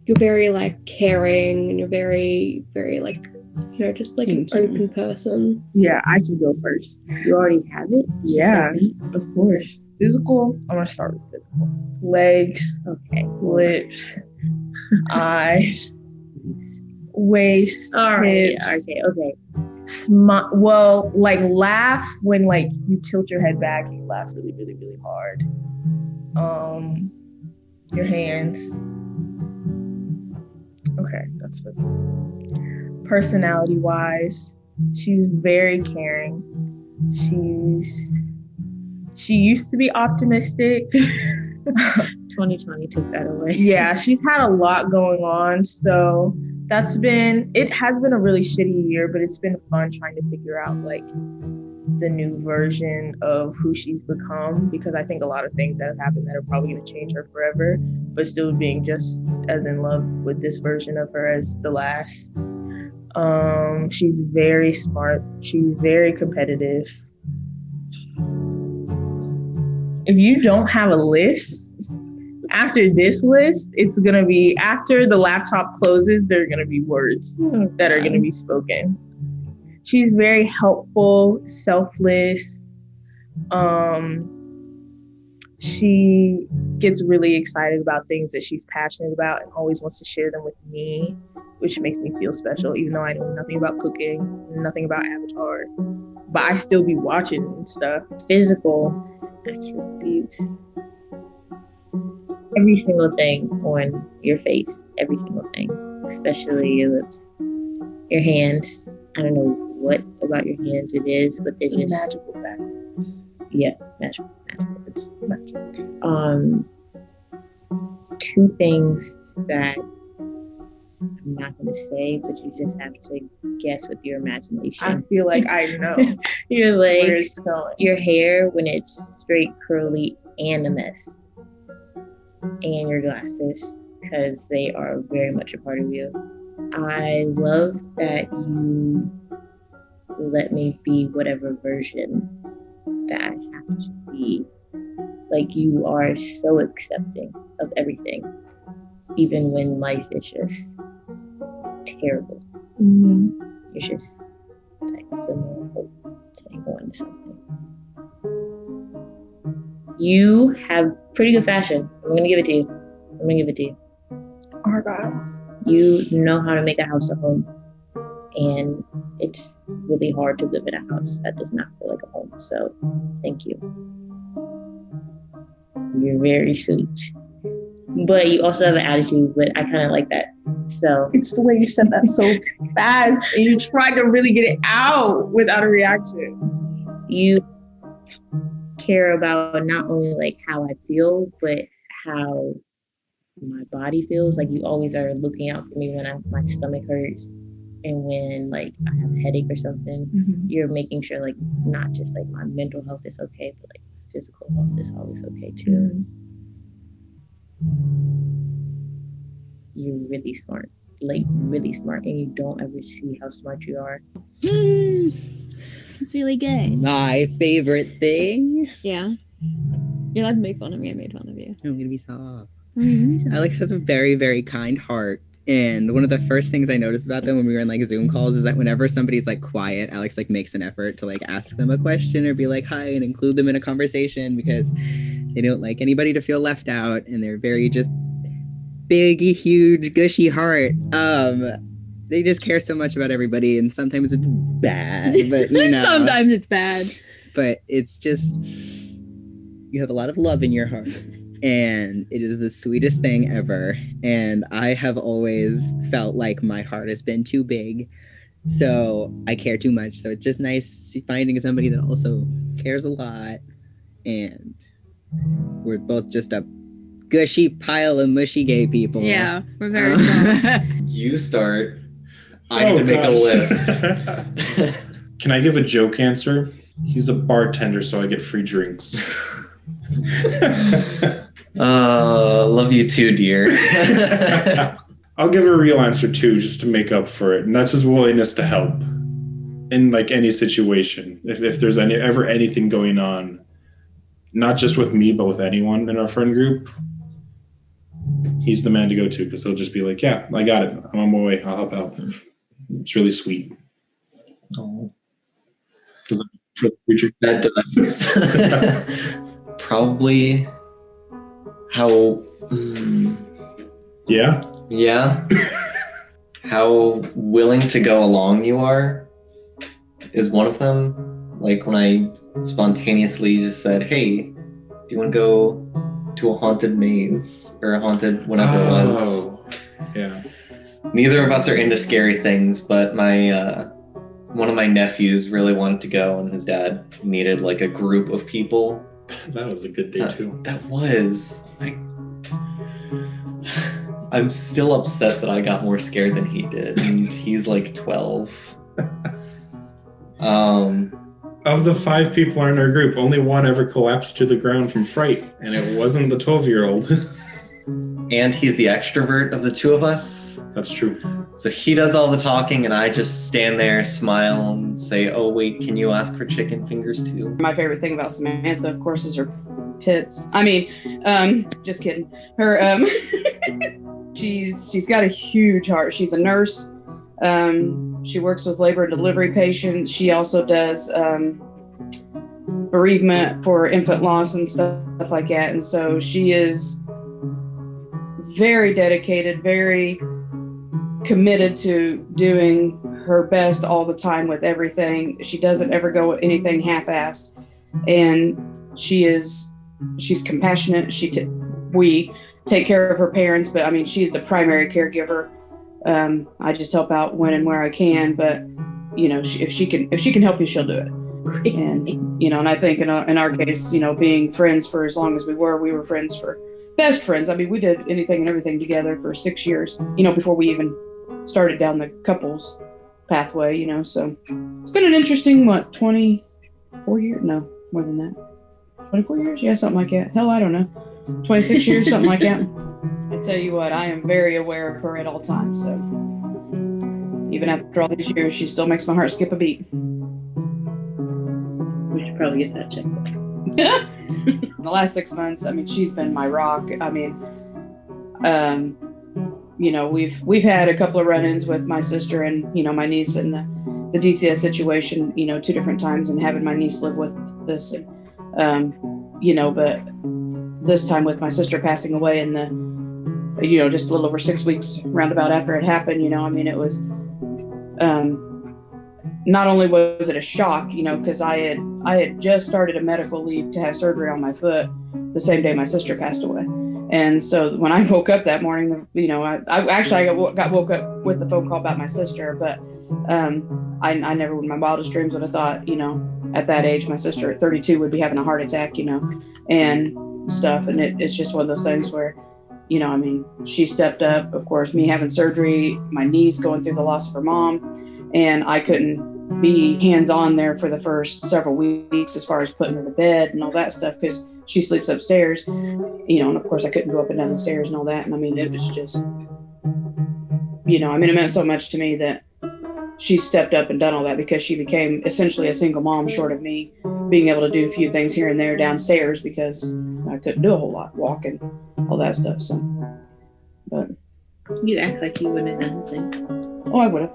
You're very like caring and you're very, very like, you know, just like an open person. Yeah, I can go first. You already have it? Yeah, of course. Physical, I'm gonna start with physical. Legs, okay, lips, eyes, waist, hips. Okay. Well, like laugh when like you tilt your head back and you laugh really, really, really hard. Your hands. Okay, that's physical. Personality wise, she's very caring. She used to be optimistic. 2020 took that away. Yeah, she's had a lot going on, so it has been a really shitty year, but it's been fun trying to figure out like the new version of who she's become, because I think a lot of things that have happened that are probably going to change her forever, but still being just as in love with this version of her as the last. She's very smart. She's very competitive. If you don't have a list, after this list, it's going to be, after the laptop closes, there are going to be words that are going to be spoken. She's very helpful, selfless. She gets really excited about things that she's passionate about and always wants to share them with me, which makes me feel special, even though I know nothing about cooking, nothing about Avatar, but I still be watching and stuff. Physical attributes. Every single thing on your face, every single thing, especially your lips, your hands. I don't know what about your hands it is, but they're just magical backwards. Yeah, magical. It's magical. Two things that I'm not going to say, but you just have to guess with your imagination. I feel like I know. Your legs, your hair when it's straight, curly, and a mess. And your glasses, because they are very much a part of you. I love that you let me be whatever version that I have to be. be. Like, you are so accepting of everything, even when life is just terrible. You're just like feeling hope to hang on to something. You have pretty good fashion. I'm gonna give it to you. Oh my God. You know how to make a house a home. And it's really hard to live in a house that does not feel like a home. So thank you. You're very sweet. But you also have an attitude, but I kind of like that. So it's the way you said that so fast and you tried to really get it out without a reaction. You care about not only like how I feel, but how my body feels. Like, you always are looking out for me when my stomach hurts. And when like I have a headache or something, you're making sure like not just like my mental health is okay, but like physical health is always okay too. You're really smart, like really smart, and you don't ever see how smart you are. It's really good. My favorite thing. Yeah. You're allowed to make fun of me. I made fun of you. I'm gonna be soft. Alex has a very, very kind heart. And one of the first things I noticed about them when we were in like Zoom calls is that whenever somebody's like quiet, Alex like makes an effort to like ask them a question or be like hi and include them in a conversation, because they don't like anybody to feel left out, and they're very just big, huge, gushy heart. They just care so much about everybody, and sometimes it's bad, but you know. Sometimes it's bad. But it's just, you have a lot of love in your heart. And it is the sweetest thing ever. And I have always felt like my heart has been too big. So I care too much. So it's just nice finding somebody that also cares a lot. And we're both just a gushy pile of mushy gay people. Yeah, we're very soft. You start. I need to make a list. Can I give a joke answer? He's a bartender, so I get free drinks. Love you too, dear. I'll give a real answer too, just to make up for it, and that's his willingness to help in like any situation. If there's ever anything going on, not just with me, but with anyone in our friend group, he's the man to go to, because he'll just be like, "Yeah, I got it. I'm on my way. I'll help out." It's really sweet. Oh. That does. Probably how yeah how willing to go along you are is one of them. Like when I spontaneously just said, hey, do you want to go to a haunted maze or a haunted whatever it was. Yeah, neither of us are into scary things, but my one of my nephews really wanted to go, and his dad needed like a group of people. That was a good day too. That was. I'm still upset that I got more scared than he did, and he's like 12. Of the 5 people in our group, only one ever collapsed to the ground from fright, and it wasn't the 12-year-old. And he's the extrovert of the two of us. That's true. So he does all the talking, and I just stand there, smile, and say, oh, wait, can you ask for chicken fingers too? My favorite thing about Samantha, of course, is her tits. I mean, just kidding. Her, she's got a huge heart. She's a nurse. She works with labor and delivery patients. She also does bereavement for infant loss and stuff like that. And so she is very dedicated, very committed to doing her best all the time with everything. She doesn't ever go with anything half-assed, and she's compassionate. We take care of her parents, but I mean, she's the primary caregiver. I just help out when and where I can, but you know, if she can help you, she'll do it. And you know, and I think in our case, you know, being friends for as long as we were friends for best friends. I mean, we did anything and everything together for 6 years, you know, before we even started down the couples pathway, you know. So it's been an interesting 24 years? No, more than that. 24 years? Yeah, something like that. Hell, I don't know. 26 years, something like that. I tell you what, I am very aware of her at all times. So even after all these years, she still makes my heart skip a beat. We should probably get that checked. In the last 6 months, I mean, she's been my rock. I mean, you know, we've had a couple of run-ins with my sister and, you know, my niece and the DCS situation, you know, 2 different times, and having my niece live with us. And, you know, but this time with my sister passing away in the, you know, just a little over 6 weeks roundabout after it happened, you know, I mean, it was, not only was it a shock, you know, because I had just started a medical leave to have surgery on my foot the same day my sister passed away. And so when I woke up that morning, you know, I got woke up with the phone call about my sister, but I never in my wildest dreams would have thought, you know, at that age, my sister at 32 would be having a heart attack, you know, and stuff. And it's just one of those things where, you know, I mean, she stepped up, of course, me having surgery, my niece going through the loss of her mom, and I couldn't be hands-on there for the first several weeks as far as putting her to bed and all that stuff, because she sleeps upstairs, you know, and of course I couldn't go up and down the stairs and all that. And I mean, it was just, you know, I mean, it meant so much to me that she stepped up and done all that, because she became essentially a single mom, short of me being able to do a few things here and there downstairs, because I couldn't do a whole lot, walking, all that stuff. So, but you act like you wouldn't have done the same. Oh, I would have.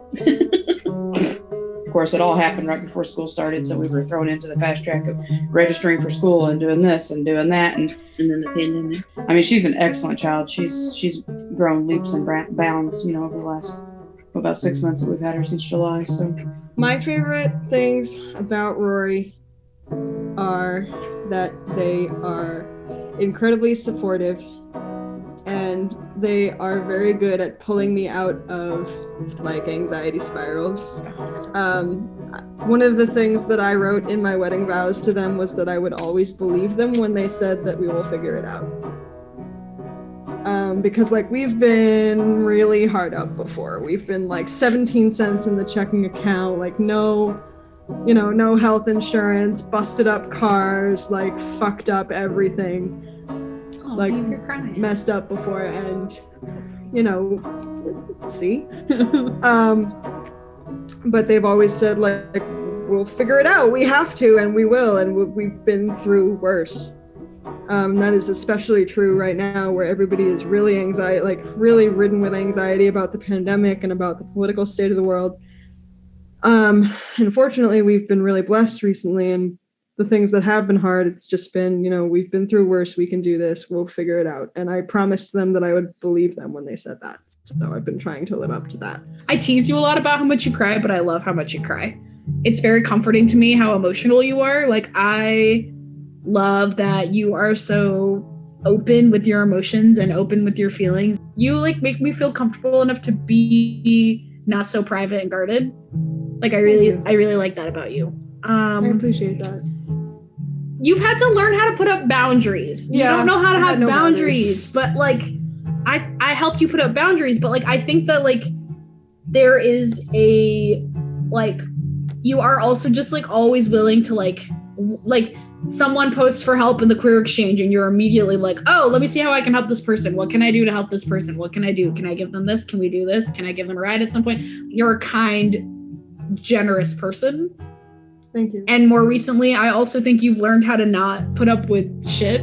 Of course, it all happened right before school started, so we were thrown into the fast track of registering for school and doing this and doing that, and then the pandemic. I mean, she's an excellent child. She's grown leaps and bounds, you know, over the last about 6 months that we've had her since July. So my favorite things about Rory are that they are incredibly supportive, and they are very good at pulling me out of like anxiety spirals. One of the things that I wrote in my wedding vows to them was that I would always believe them when they said that we will figure it out. Because like we've been really hard up before. We've been like 17 cents in the checking account, like no health insurance, busted up cars, like fucked up everything. Like messed up before, and you know, see. But they've always said like we'll figure it out, we have to, and we will, and we've been through worse. That is especially true right now, where everybody is really really ridden with anxiety about the pandemic and about the political state of the world. Unfortunately, we've been really blessed recently, and the things that have been hard, it's just been, you know, we've been through worse, we can do this, we'll figure it out. And I promised them that I would believe them when they said that. So I've been trying to live up to that. I tease you a lot about how much you cry, but I love how much you cry. It's very comforting to me how emotional you are. Like, I love that you are so open with your emotions and open with your feelings. You like make me feel comfortable enough to be not so private and guarded. Like, I really like that about you. I appreciate that. You've had to learn how to put up boundaries. You don't know how to have boundaries, but like I helped you put up boundaries, but like I think that like there is a like you are also just like always willing to like someone posts for help in the queer exchange and you're immediately like, oh, let me see how I can help this person. What can I do to help this person? What can I do? Can I give them this? Can we do this? Can I give them a ride at some point? You're a kind, generous person. Thank you. And more recently, I also think you've learned how to not put up with shit.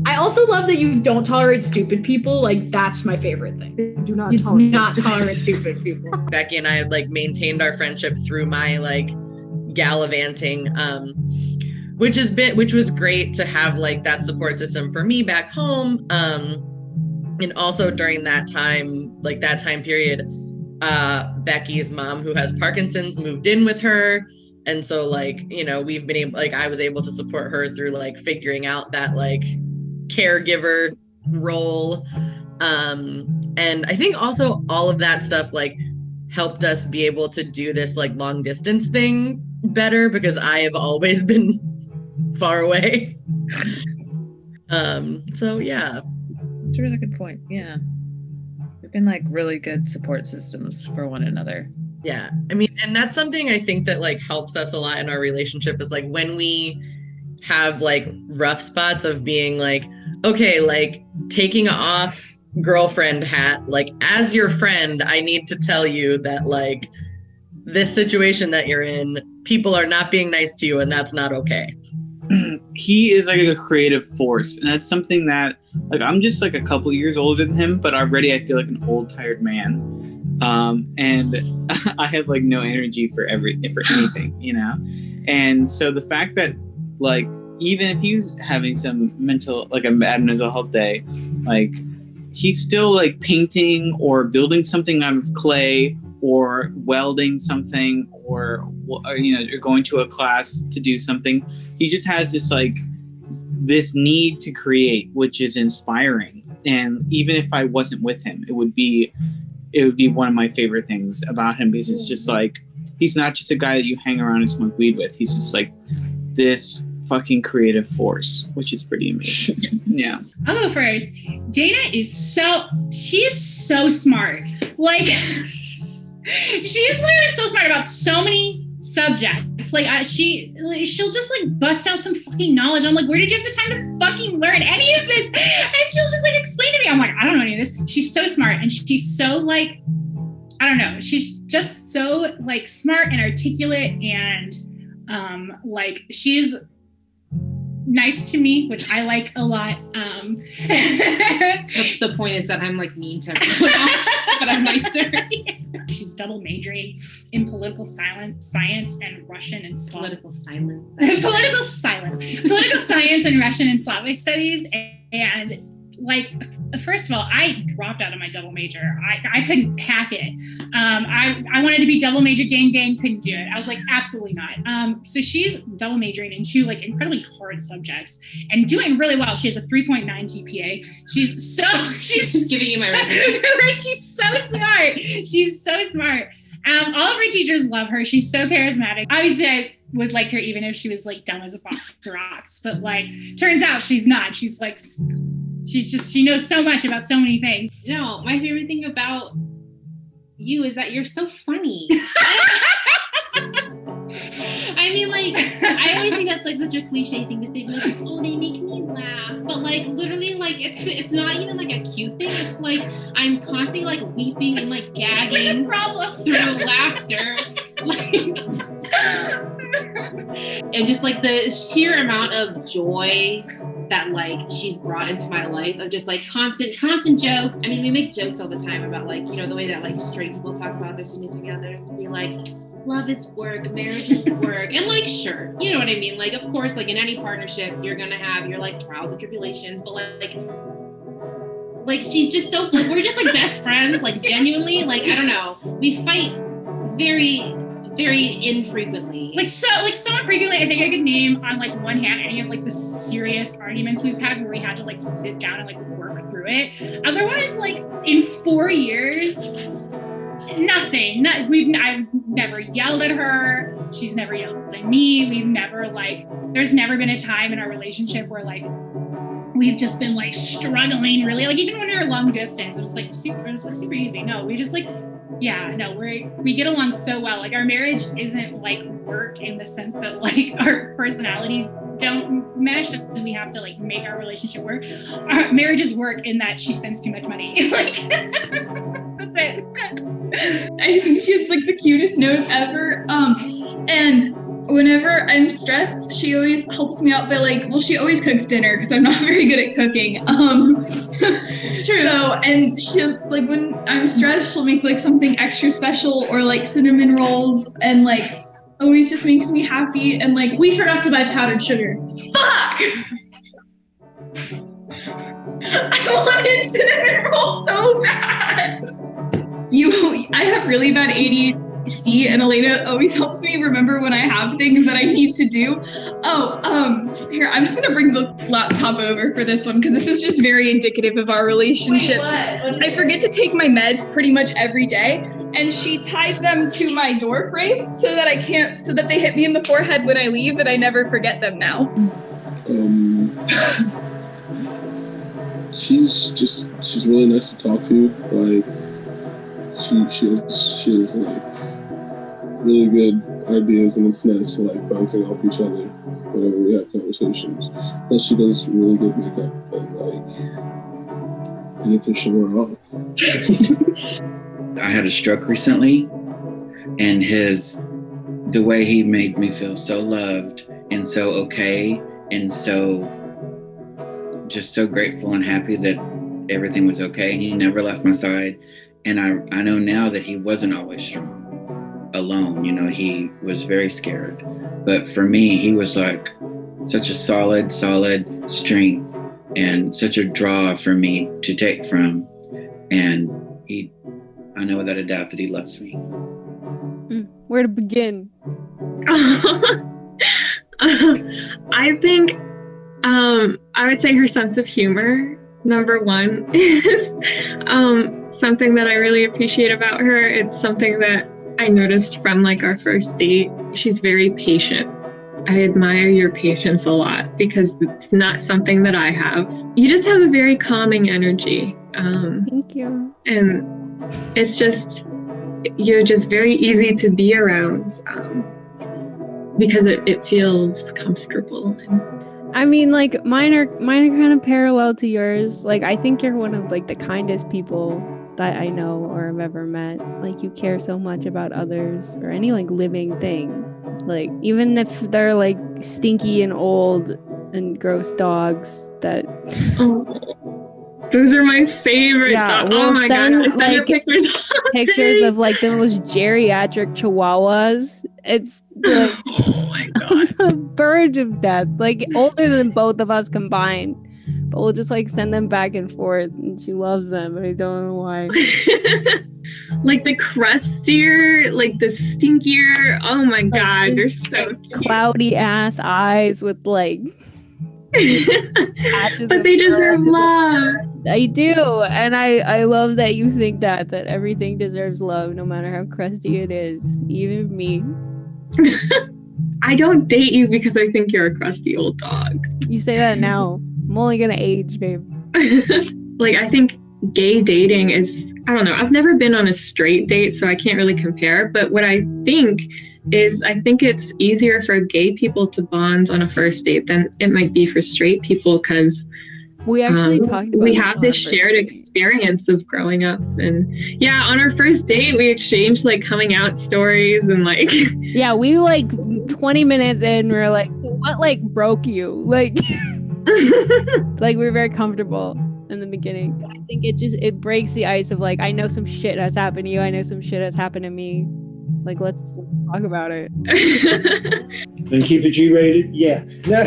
I also love that you don't tolerate stupid people. Like, that's my favorite thing. Do not tolerate stupid people. Becky and I like maintained our friendship through my like gallivanting, which was great to have like that support system for me back home. And also during that time period, Becky's mom, who has Parkinson's, moved in with her. And so like, you know, we've been able, like, I was able to support her through like figuring out that like caregiver role. And I think also all of that stuff like helped us be able to do this like long distance thing better, because I have always been far away. So yeah. That's a really good point. Yeah. We've been like really good support systems for one another. Yeah. I mean, and that's something I think that like helps us a lot in our relationship, is like when we have like rough spots of being like, okay, like taking off girlfriend hat, like as your friend, I need to tell you that like this situation that you're in, people are not being nice to you and that's not okay. he is like a creative force, and that's something that like I'm just like a couple years older than him, but already I feel like an old tired man, and I have like no energy for anything, you know. And so the fact that like even if he's having some like a bad mental health day, like he's still like painting or building something out of clay or welding something or you know, you're going to a class to do something. He just has this like this need to create, which is inspiring. And even if I wasn't with him, it would be one of my favorite things about him, because it's just like he's not just a guy that you hang around and smoke weed with. He's just like this fucking creative force, which is pretty amazing. Yeah. I'll go first. Dana is so smart. Like she's literally so smart about so many subjects. Like she'll just like bust out some fucking knowledge. I'm like, where did you have the time to fucking learn any of this? And she'll just like explain to me. I'm like, I don't know any of this. She's so smart, and she's so like, I don't know. She's just so like smart and articulate, and like she's nice to me, which I like a lot. The point is that I'm like mean to everyone else, but I'm nice to her. She's double majoring in political science and Russian and Slavic. Political science and Russian and Slavic studies. And like, first of all, I dropped out of my double major. I couldn't hack it. I wanted to be double major gang, couldn't do it. I was like, absolutely not. So she's double majoring in two like incredibly hard subjects and doing really well. She has a 3.9 GPA. She's giving you my resume. She's so smart. She's so smart. All of her teachers love her. She's so charismatic. Obviously, I would like her even if she was like dumb as a box of rocks. But like, turns out she's not. She's like, she knows so much about so many things. No, my favorite thing about you is that you're so funny. I mean, like, I always think that's like such a cliche thing to say, like, oh, they make me laugh. But like, literally, like, it's not even like a cute thing. It's like I'm constantly like weeping and like gagging through laughter. Like, and just like the sheer amount of joy that like she's brought into my life of just like constant jokes. I mean, we make jokes all the time about like, you know, the way that like straight people talk about their significant others, be like, love is work, marriage is work. And like, sure, you know what I mean? Like, of course, like in any partnership, you're gonna have your like trials and tribulations, but like she's just so, like, we're just like best friends, like genuinely, like, I don't know, we fight very, very infrequently. Like so infrequently, I think I could name on like one hand any of like the serious arguments we've had where we had to like sit down and like work through it. Otherwise, like in 4 years, nothing. I've never yelled at her. She's never yelled at me. There's never been a time in our relationship where like we've just been like struggling really. Like even when we were long distance, it was like super easy. No, we just like, yeah, no, we get along so well. Like our marriage isn't like work in the sense that like our personalities don't mesh and we have to like make our relationship work. Our marriage is work in that she spends too much money. Like that's it. I think she has like the cutest nose ever. And whenever I'm stressed, she always helps me out by like, well, she always cooks dinner because I'm not very good at cooking. It's true. So, and she'll like when I'm stressed, she'll make like something extra special or like cinnamon rolls and like always just makes me happy. And like, we forgot to buy powdered sugar. Fuck! I wanted cinnamon rolls so bad. I have really bad ADHD, and Elena always helps me remember when I have things that I need to do. Here, I'm just gonna bring the laptop over for this one because this is just very indicative of our relationship. Wait, what? I forget to take my meds pretty much every day, and she tied them to my door frame so that they hit me in the forehead when I leave, and I never forget them now. She's really nice to talk to. Like, she has like really good ideas, and it's nice to like bouncing off each other whenever we have conversations. Plus, she does really good makeup, and like I get to show her off. I had a stroke recently, and the way he made me feel so loved and so okay and so just so grateful and happy that everything was okay. And he never left my side. And I know now that he wasn't always strong, alone. You know, he was very scared. But for me, he was like such a solid strength and such a draw for me to take from. And I know without a doubt that he loves me. Where to begin? I think I would say her sense of humor, number one, is something that I really appreciate about her. It's something that I noticed from like our first date. She's very patient. I admire your patience a lot because it's not something that I have. You just have a very calming energy. Thank you. And it's just, you're just very easy to be around because it feels comfortable. I mean, like mine are kind of parallel to yours. Like I think you're one of like the kindest people that I know or have ever met. Like you care so much about others or any like living thing. Like even if they're like stinky and old and gross dogs that those are my favorite dogs. We'll oh my send, gosh, I send like, her pictures of like the most geriatric chihuahuas. It's like oh my god, a verge of death, like older than both of us combined. But we'll just like send them back and forth, and she loves them, but I don't know why. Like the crustier, like the stinkier. Oh my like, god, they're so cute. Cloudy ass eyes with like patches but of they deserve fur. love. I do, and I love that you think that everything deserves love, no matter how crusty it is, even me. I don't date you because I think you're a crusty old dog. You say that now. I'm only gonna age, babe. Like I think gay dating is, I don't know, I've never been on a straight date, so I can't really compare, but what I think is I think it's easier for gay people to bond on a first date than it might be for straight people because we actually talked about we have this shared experience of growing up. And yeah, on our first date we exchanged like coming out stories and like yeah, we like 20 minutes in we're like, so what like broke you? Like like we're very comfortable in the beginning. I think it breaks the ice of like, I know some shit has happened to you, I know some shit has happened to me, like let's talk about it. And keep it G-rated. Yeah. No.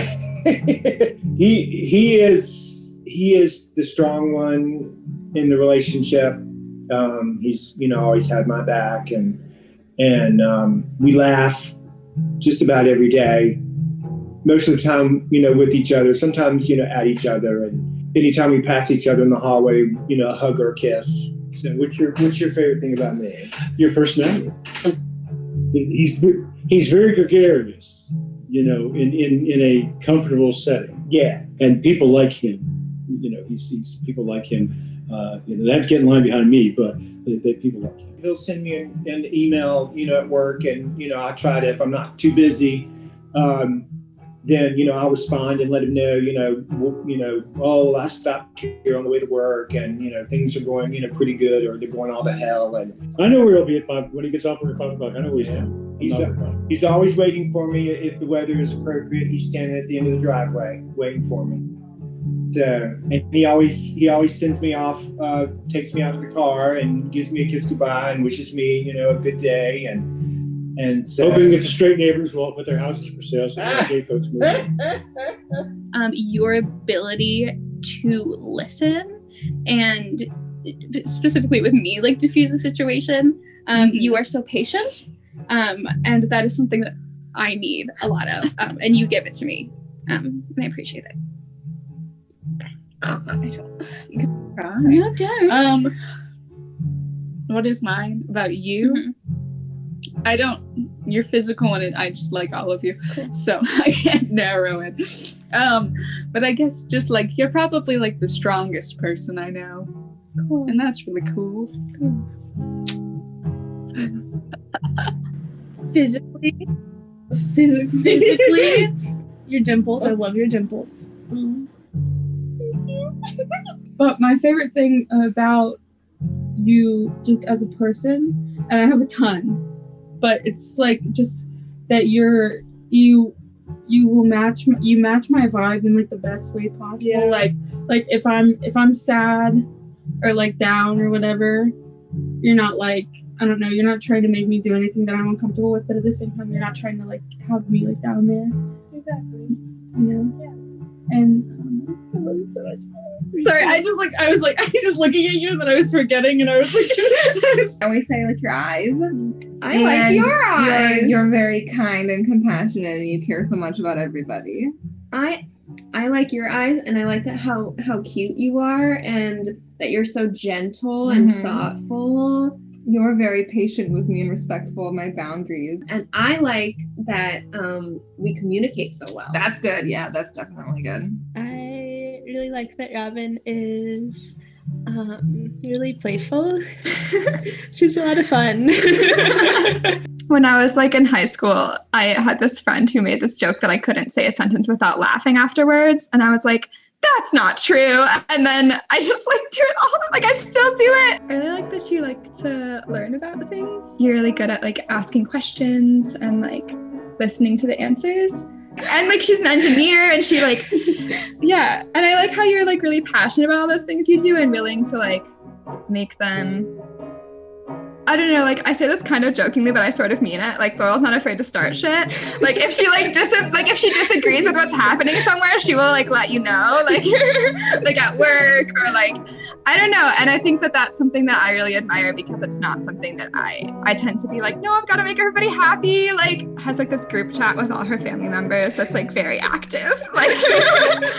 he is the strong one in the relationship. He's always had my back, and we laugh just about every day, most of the time with each other, sometimes at each other, and anytime we pass each other in the hallway, hug or kiss. So what's your favorite thing about me? Your personality. He's very gregarious, in a comfortable setting. Yeah. And people like him. He's people like him. They have to get in line behind me, but they people like him. He'll send me an email, at work, and I try to, if I'm not too busy, then I'll respond and let him know, oh, I stopped here on the way to work, and things are going pretty good, or they're going all to hell. And I know where he'll be at when he gets off work at 5 o'clock. I know where he's at. He's always waiting for me if the weather is appropriate. He's standing at the end of the driveway waiting for me. So, and he always sends me off, takes me out to the car and gives me a kiss goodbye and wishes me a good day, and so hoping that the straight neighbors will put their houses for sale so the gay folks move. Your ability to listen and specifically with me, like diffuse a situation. You are so patient, and that is something that I need a lot of, and you give it to me, and I appreciate it. No, don't. What is mine about you? You're physical and I just like all of you. Cool. So I can't narrow it. But I guess just like, you're probably like the strongest person I know. Cool. And that's really cool. Physically, your dimples. I love your dimples. But my favorite thing about you just as a person, and I have a ton, but it's like just that you you match my vibe in like the best way possible. Yeah. Like if I'm sad or like down or whatever, you're not like, I don't know, you're not trying to make me do anything that I'm uncomfortable with, but at the same time you're not trying to like have me like down there. Exactly. You know? Yeah. And I love you so much. Sorry, I was just looking at you and then I was forgetting and I was like I always say like your eyes. I like your eyes. You're very kind and compassionate and you care so much about everybody. I like your eyes, and I like that how cute you are, and that you're so gentle and thoughtful. You're very patient with me and respectful of my boundaries. And I like that we communicate so well. That's good. Yeah, that's definitely good. I really like that Robin is really playful. She's a lot of fun. When I was like in high school, I had this friend who made this joke that I couldn't say a sentence without laughing afterwards. And I was like, that's not true. And then I just like do it all, like I still do it. I really like that you like to learn about things. You're really good at like asking questions and like listening to the answers. And like she's an engineer and she like, yeah. And I like how you're like really passionate about all those things you do and willing to like make them, I don't know, like I say this kind of jokingly, but I sort of mean it. Like Laurel's not afraid to start shit. Like if she like if she disagrees with what's happening somewhere, she will like let you know, like like at work or like I don't know. And I think that that's something that I really admire because it's not something that I tend to be like, no, I've got to make everybody happy. Like has like this group chat with all her family members that's like very active, like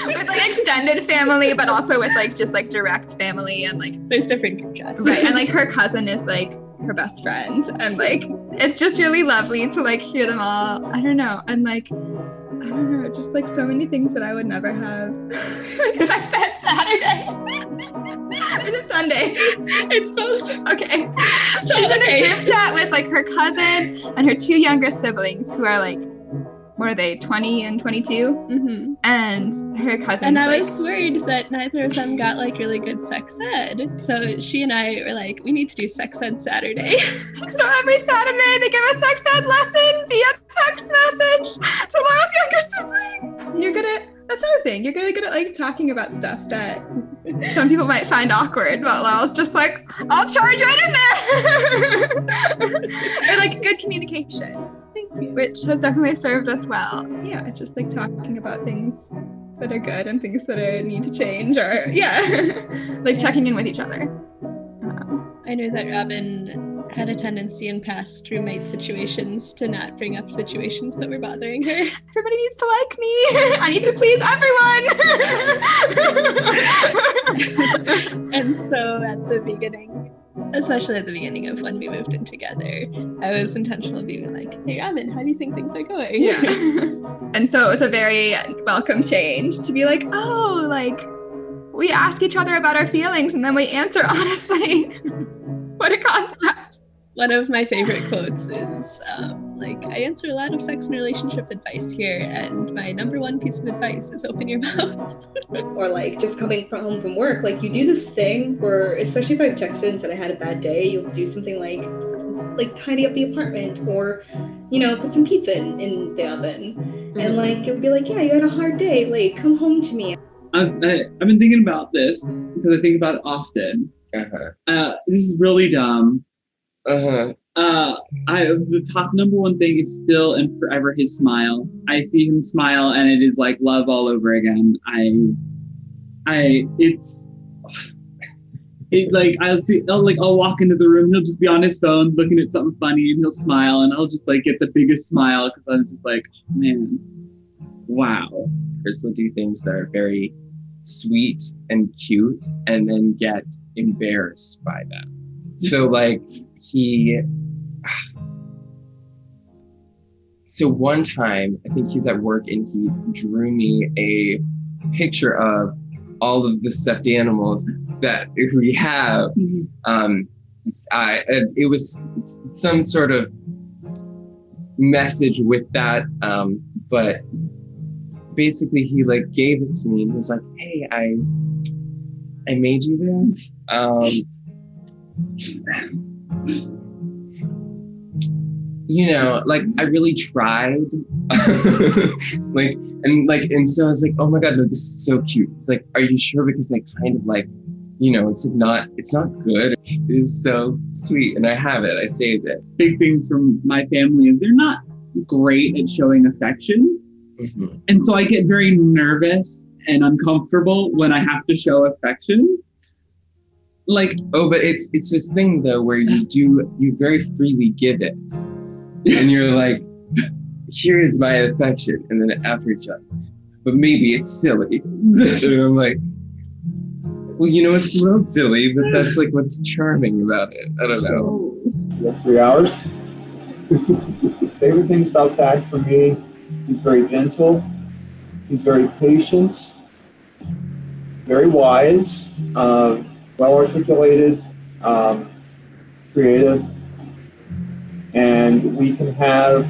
with like extended family, but also with like just like direct family and like there's different group chats. Right. And like her cousin is like her best friend and like it's just really lovely to like hear them all. I don't know. And like I don't know, just like so many things that I would never have. Like I said Saturday. Or is it Sunday? It's both. Okay. She's in a group chat with like her cousin and her two younger siblings who are like, what are they, 20 and 22? Mm-hmm. And her cousin. And I was worried that neither of them got like really good sex ed. So she and I were like, we need to do sex ed Saturday. So every Saturday they give a sex ed lesson via text message to Laura's younger siblings. You're good at, that's another thing, you're really good at like talking about stuff that some people might find awkward, but Laurel's just like, I'll charge right in there. Or like good communication. Which has definitely served us well. Yeah, just like talking about things that are good and things that need to change, or like checking in with each other. I know that Robin had a tendency in past roommate situations to not bring up situations that were bothering her. Everybody needs to like me. I need to please everyone. And so at the beginning, especially at the beginning of when we moved in together, I was intentional being like, hey Robin, how do you think things are going? Yeah. And so it was a very welcome change to be like, oh, like we ask each other about our feelings and then we answer honestly. What a concept. One of my favorite quotes is like, I answer a lot of sex and relationship advice here, and my number one piece of advice is open your mouth. Or like just coming home from work, like you do this thing where, especially if I've texted and said I had a bad day, you'll do something like tidy up the apartment, or put some pizza in the oven, and like you'll be like, yeah, you had a hard day, like come home to me. I've been thinking about this because I think about it often. This is really dumb. The top number one thing is still and forever his smile. I see him smile and it is like love all over again. I'll walk into the room, he'll just be on his phone looking at something funny and he'll smile and I'll just like get the biggest smile because I'm just like, oh, man, wow. Chris will do things that are very sweet and cute and then get embarrassed by them. So like so one time I think he was at work and he drew me a picture of all of the stuffed animals that we have. It was some sort of message with that, but basically he like gave it to me and he was like, hey, I made you this. you know, like I really tried. And so I was like, oh my God, no, this is so cute. It's like, are you sure? Because they kind of like, you know, it's not good. It is so sweet. And I have it. I saved it. Big thing from my family is they're not great at showing affection. Mm-hmm. And so I get very nervous and uncomfortable when I have to show affection. Like, oh, but it's this thing though, where you very freely give it. And you're like, here is my affection. And then after it's like, but maybe it's silly. And I'm like, well, you know, it's a little silly, but that's like what's charming about it. I don't know. You have 3 hours. Favorite things about Thad for me, he's very gentle, he's very patient, very wise, well articulated, creative, and we can have,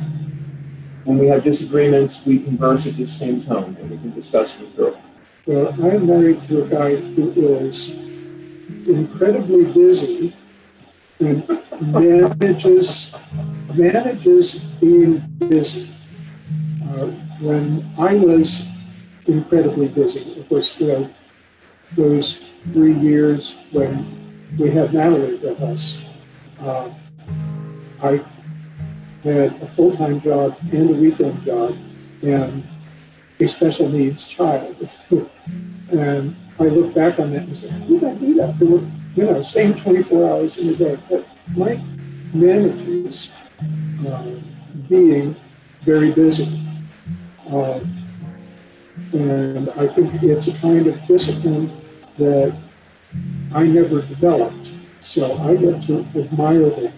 when we have disagreements, we converse at the same tone and we can discuss them through. Well, I'm married to a guy who is incredibly busy and manages being busy. When I was incredibly busy, of course, you know, those 3 years when we had Natalie with us, I had a full-time job and a weekend job and a special needs child. And I look back on that and say, how did I do that? There were, you know, same 24 hours in a day. But Mike manages being very busy. And I think it's a kind of discipline that I never developed. So I get to admire that.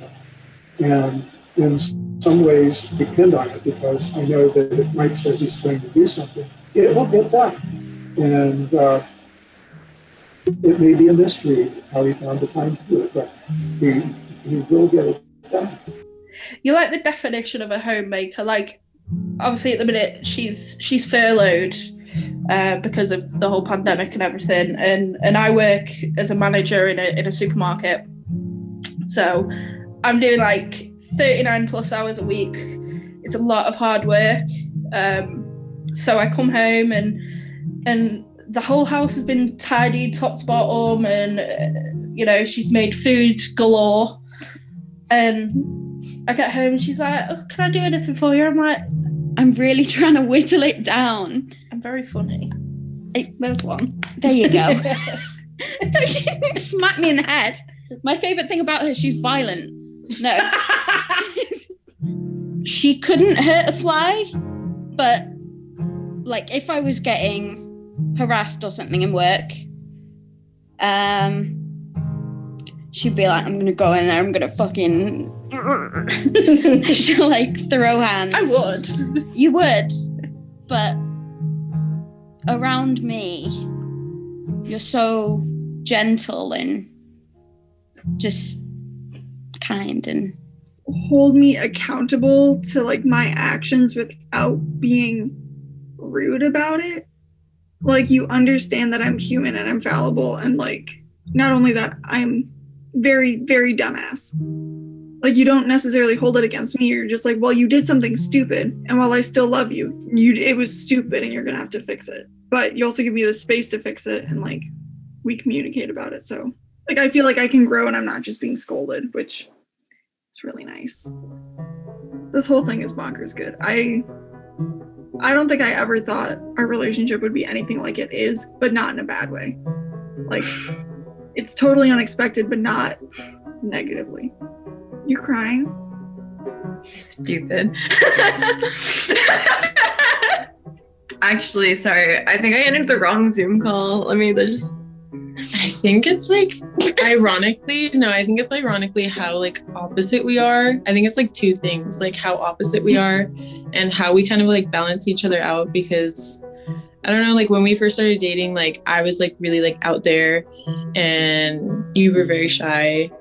And in some ways depend on it, because I know that if Mike says he's going to do something, it will get done. And it may be a mystery how he found the time to do it, but he will get it done. You like the definition of a homemaker. Like, obviously at the minute she's furloughed because of the whole pandemic and everything, and I work as a manager in a supermarket, so I'm doing like 39 plus hours a week. It's a lot of hard work. So I come home and the whole house has been tidied top to bottom, and you know, she's made food galore. And I get home and she's like, oh, can I do anything for you? I'm like, I'm really trying to whittle it down. I'm very funny. There's one. There you go. Smack me in the head. My favorite thing about her, she's violent. No. She couldn't hurt a fly, but like if I was getting harassed or something in work, she'd be like, I'm gonna go in there, I'm gonna fucking she'll like throw hands. I would. You would. But around me, you're so gentle and just kind and hold me accountable to like my actions without being rude about it. Like, you understand that I'm human and I'm fallible, and like not only that, I'm very, very dumbass. Like, you don't necessarily hold it against me. You're just like, well, you did something stupid, and while I still love you, it was stupid and you're gonna have to fix it. But you also give me the space to fix it, and like we communicate about it. So like I feel like I can grow and I'm not just being scolded, which is really nice. This whole thing is bonkers good. I don't think I ever thought our relationship would be anything like it is, but not in a bad way. Like, it's totally unexpected, but not negatively. You crying? Stupid. Actually, sorry. I think I entered the wrong Zoom call. Let me just... I think it's like ironically how like opposite we are. I think it's like two things, like how opposite we are and how we kind of like balance each other out, because I don't know, like when we first started dating, like I was like really like out there and you were very shy,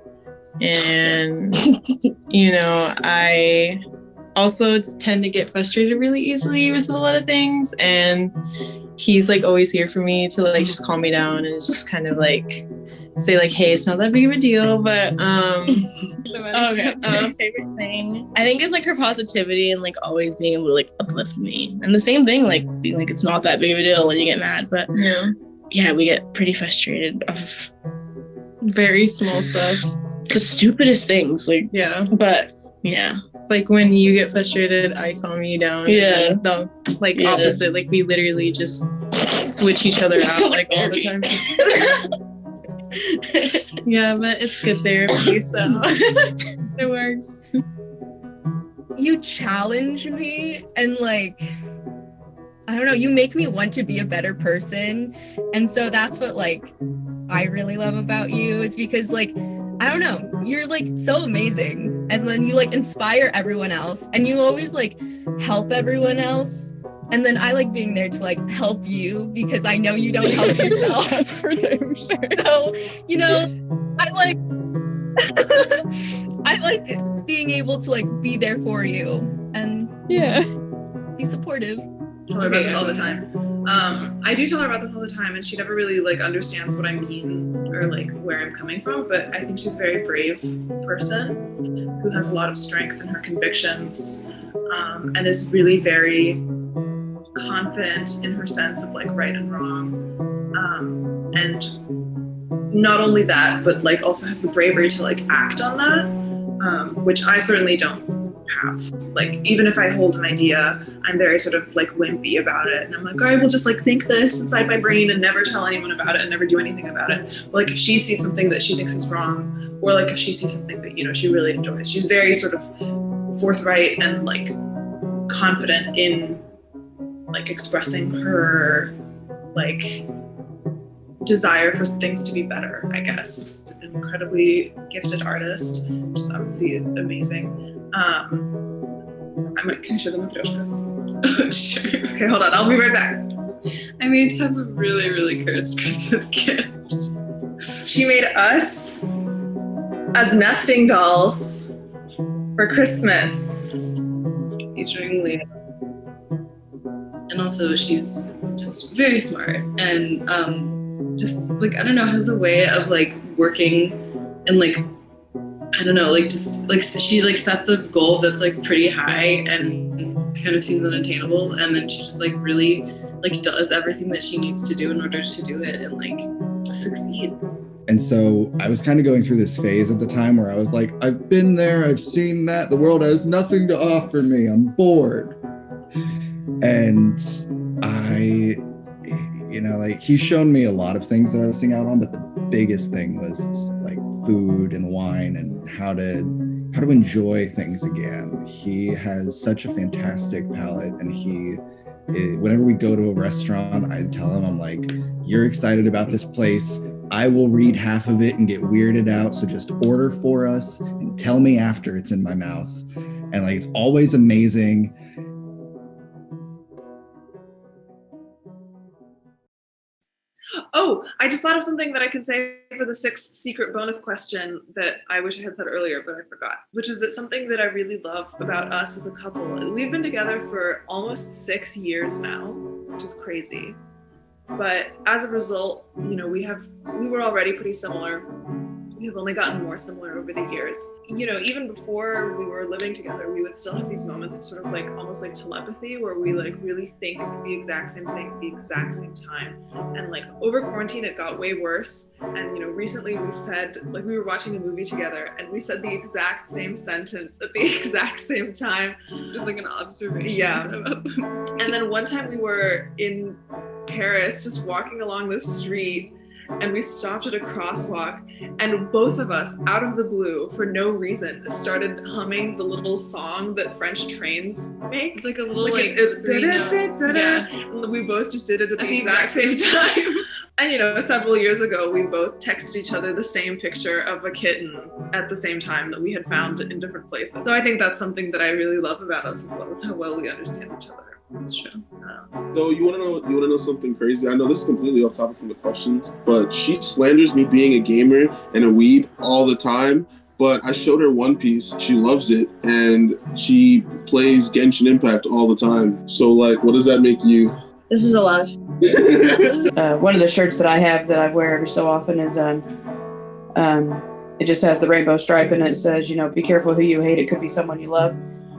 and you know, I also tend to get frustrated really easily with a lot of things, and he's like always here for me to like just calm me down and just kind of like say like, hey, it's not that big of a deal, but Okay. Favorite thing I think is like her positivity and like always being able to like uplift me. And the same thing, like being like it's not that big of a deal when you get mad, but yeah, we get pretty frustrated of very small stuff. The stupidest things, like but yeah. It's like when you get frustrated, I calm you down. Yeah. And the opposite. Like we literally just switch each other out like all the time. Yeah, but it's good therapy, so it works. You challenge me and like I don't know, you make me want to be a better person. And so that's what like I really love about you, is because like I don't know, you're like so amazing, and then you like inspire everyone else, and you always like help everyone else, and then I like being there to like help you because I know you don't help yourself. For damn sure. So, you know, I like I like being able to like be there for you and be supportive. Tell her about this all the time. I do tell her about this all the time, and she never really like understands what I mean or like where I'm coming from, but I think she's a very brave person who has a lot of strength in her convictions, and is really very confident in her sense of like right and wrong, and not only that, but like also has the bravery to like act on that, which I certainly don't have. Like even if I hold an idea, I'm very sort of like wimpy about it, and I'm like, I will just like think this inside my brain and never tell anyone about it and never do anything about it. But like if she sees something that she thinks is wrong, or like if she sees something that, you know, she really enjoys, she's very sort of forthright and like confident in like expressing her like desire for things to be better, I guess. An incredibly gifted artist, which is obviously amazing. Can I show them matryoshkas? Oh, sure. Okay, hold on. I'll be right back. I made Tess a really, really cursed Christmas gift. She made us as nesting dolls for Christmas, featuring Leah. And also, she's just very smart and just like, I don't know, has a way of like working and like, I don't know, like just like she like sets a goal that's like pretty high and kind of seems unattainable, and then she just like really like does everything that she needs to do in order to do it and like succeeds. And so I was kind of going through this phase at the time where I was like, I've been there, I've seen that, the world has nothing to offer me, I'm bored. And I, you know, like he's shown me a lot of things that I was missing out on, but the biggest thing was like food and wine and how to enjoy things again. He has such a fantastic palate, and whenever we go to a restaurant, I tell him, I'm like, you're excited about this place, I will read half of it and get weirded out, so just order for us and tell me after it's in my mouth. And like it's always amazing. Oh, I just thought of something that I can say for the 6th secret bonus question that I wish I had said earlier, but I forgot, which is that something that I really love about us as a couple, we've been together for almost 6 years now, which is crazy. But as a result, you know, we were already pretty similar. We have only gotten more similar over the years. You know, even before we were living together, we would still have these moments of sort of like almost like telepathy, where we like really think the exact same thing at the exact same time. And like over quarantine, it got way worse. And you know, recently we said, like we were watching a movie together and we said the exact same sentence at the exact same time. It was like an observation. Yeah. And then one time we were in Paris, just walking along the street, and we stopped at a crosswalk, and both of us, out of the blue, for no reason, started humming the little song that French trains make. It's like a little like and we both just did it at the exact same time. And you know, several years ago, we both texted each other the same picture of a kitten at the same time that we had found in different places. So I think that's something that I really love about us, as well as how well we understand each other. That's true. So you want to know something crazy? I know this is completely off topic from the questions, but she slanders me being a gamer and a weeb all the time. But I showed her One Piece. She loves it, and she plays Genshin Impact all the time. So like, what does that make you? This is a lot. One of the shirts that I have that I wear every so often is It just has the rainbow stripe and it says, you know, be careful who you hate. It could be someone you love,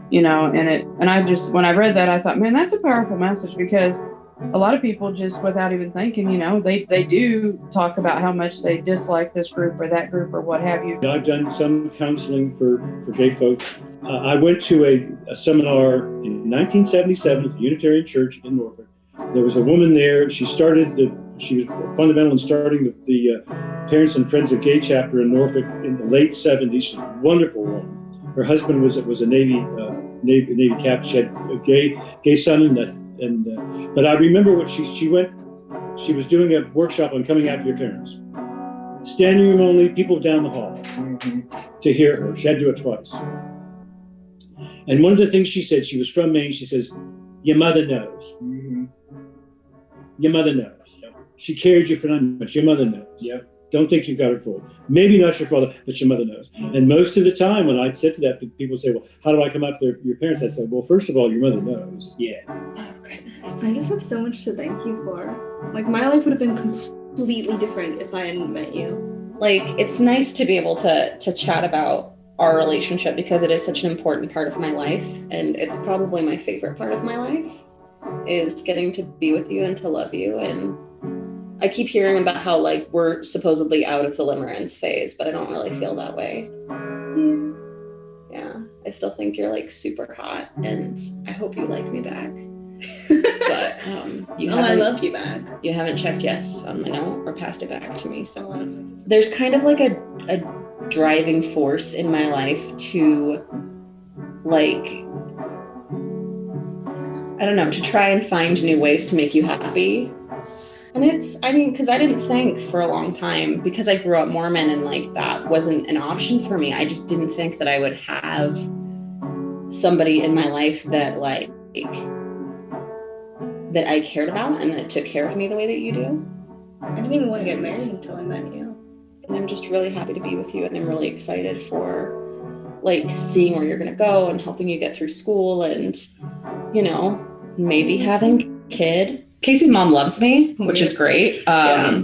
you know, and I just, when I read that, I thought, man, that's a powerful message, because a lot of people just without even thinking, you know, they do talk about how much they dislike this group or that group or what have you. I've done some counseling for gay folks. I went to a seminar in 1977 at the Unitarian Church in Norfolk. There was a woman there. She was fundamental in starting the Parents and Friends of Gay chapter in Norfolk in the late 70s. She's a wonderful woman. Her husband was a Navy captain. She had a gay son, but I remember when she was doing a workshop on coming out to your parents. Standing room only, people down the hall to hear her. She had to do it twice. And one of the things she said, she was from Maine. She says, "Your mother knows. Your mother knows. She carried you for 9 months. Your mother knows. Yep. Don't think you've got her fooled. Maybe not your father, but your mother knows." And most of the time when I said to that, people say, "Well, how do I come out to your parents?" I said, "Well, first of all, your mother knows." Yeah. Oh, goodness. I just have so much to thank you for. Like, my life would have been completely different if I hadn't met you. Like, it's nice to be able to chat about our relationship, because it is such an important part of my life, and it's probably my favorite part of my life, is getting to be with you and to love you. And I keep hearing about how, like, we're supposedly out of the limerence phase, but I don't really feel that way. Yeah, I still think you're, like, super hot, and I hope you like me back. But I love you back. You haven't checked yes on my note or passed it back to me. So there's kind of like a driving force in my life to, like, I don't know, to try and find new ways to make you happy. And because I didn't think for a long time, because I grew up Mormon and, like, that wasn't an option for me. I just didn't think that I would have somebody in my life that, like, that I cared about and that took care of me the way that you do. I didn't even want to get married until I met you. And I'm just really happy to be with you, and I'm really excited for, like, seeing where you're going to go and helping you get through school and, you know, maybe having a kid. Casey's mom loves me, which is great,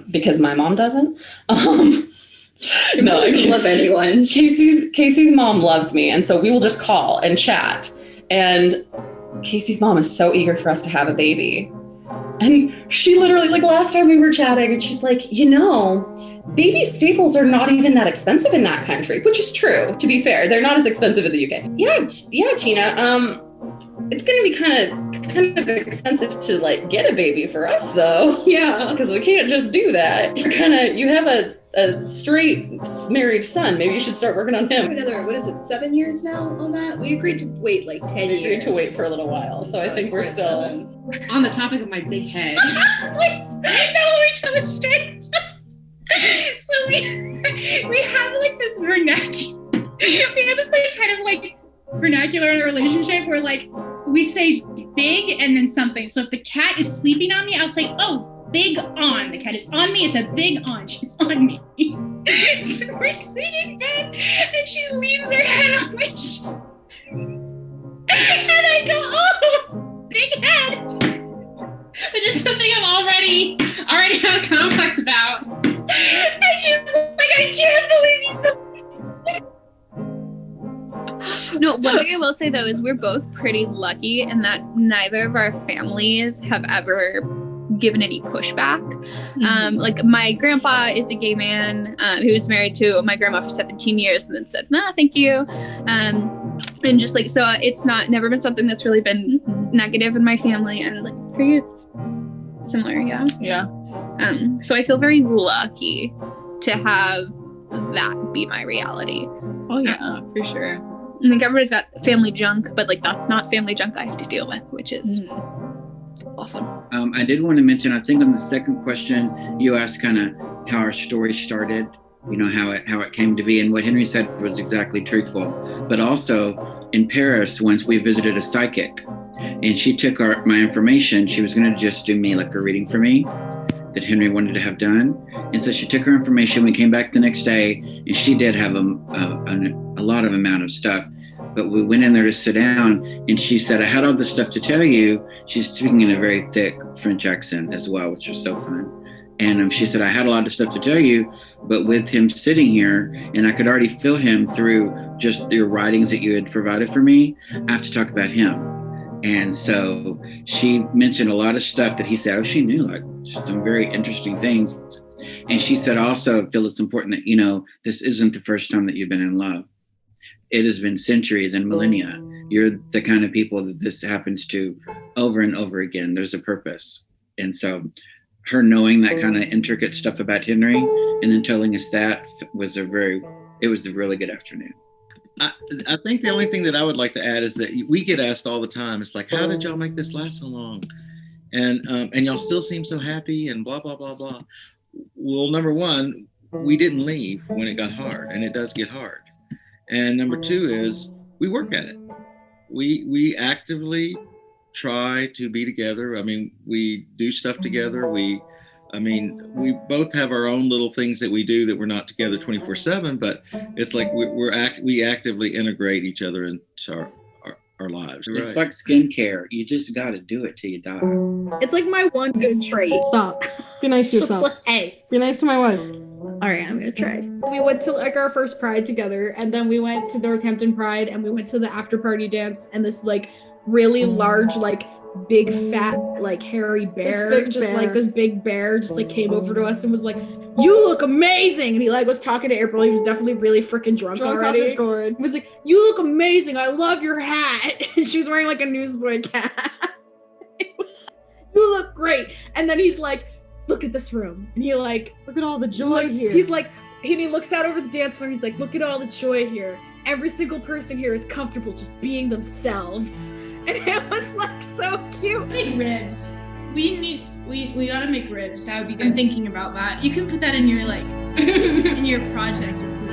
because my mom doesn't. No, I love anyone. Casey's mom loves me, and so we will just call and chat. And Casey's mom is so eager for us to have a baby. And she literally, like, last time we were chatting, and she's like, you know, baby staples are not even that expensive in that country, which is true, to be fair. They're not as expensive in the UK. Yeah, Tina. It's going to be kind of expensive to, like, get a baby for us, though. Yeah. Because we can't just do that. You have a straight married son. Maybe you should start working on him. Another, what is it, 7 years now on that? We agreed to wait like 10 years. We agreed to wait for a little while, so I think we're still... On the topic of my big head. Please, no, let me tell this straight. So we have, like, this vernacular. We have this, like, kind of, like, vernacular in a relationship where, like, we say big and then something. So if the cat is sleeping on me, I'll say, "Oh, big on." The cat is on me. It's a big on. She's on me. So we're sitting in bed, and she leans her head on my shoulder, and I go, "Oh, big head." Which is something I'm already have a complex about. And she's like, "I can't believe you." No, one thing I will say though is we're both pretty lucky in that neither of our families have ever given any pushback. Like, my grandpa is a gay man who was married to my grandma for 17 years and then said, "No, thank you." And just, like, so it's never been something that's really been negative in my family, and, like, for you it's similar. Yeah. So I feel very lucky to have that be my reality. Oh yeah, for sure. I think everybody's got family junk, but, like, that's not family junk I have to deal with, which is awesome. I did want to mention, I think on the second question, you asked kind of how our story started, you know, how it came to be, and what Henry said was exactly truthful. But also in Paris, once we visited a psychic, and she took my information. She was going to just do me, like, a reading for me that Henry wanted to have done. And so she took her information. We came back the next day, and she did have a lot of amount of stuff. But we went in there to sit down, and she said, "I had all this stuff to tell you." She's speaking in a very thick French accent as well, which was so fun. And she said, I had a lot of stuff to tell you, but with him sitting here, and I could already feel him through just your writings that you had provided for me, I have to talk about him. And so she mentioned a lot of stuff that he said, oh, she knew like some very interesting things. And she said also, I feel it's important that, you know, this isn't the first time that you've been in love. It has been centuries and millennia. You're the kind of people that this happens to over and over again. There's a purpose. And so her knowing that kind of intricate stuff about Henry and then telling us that was a really good afternoon. I think the only thing that I would like to add is that we get asked all the time, it's like, how did y'all make this last so long? And y'all still seem so happy and blah, blah, blah, blah. Well, number one, we didn't leave when it got hard, and it does get hard. And number two is we work at it. We actively try to be together. I mean, we do stuff together. We both have our own little things that we do that we're not together 24/7, but it's like we actively integrate each other into our lives. It's like skincare. You just got to do it till you die. It's like my one good trait. Stop. Be nice to yourself. Just like, hey. Be nice to my wife. All right, I'm gonna try. We went to like our first Pride together, and then we went to Northampton Pride, and we went to the after party dance, and this like really large, like big fat, like hairy bear, this big bear just like came over to us and was like, "You look amazing!" And he like was talking to April. He was definitely really freaking drunk already. Off his gourd. He was like, "You look amazing! I love your hat." And she was wearing like a newsboy hat. You look great. And then he's like, look at this room. And he like, look at all the joy here. He's like, he looks out over the dance floor. He's like, look at all the joy here. Every single person here is comfortable just being themselves. And it was like so cute. Make ribs. We gotta make ribs. That would be good. I'm thinking about that. You can put that in your like in your project if we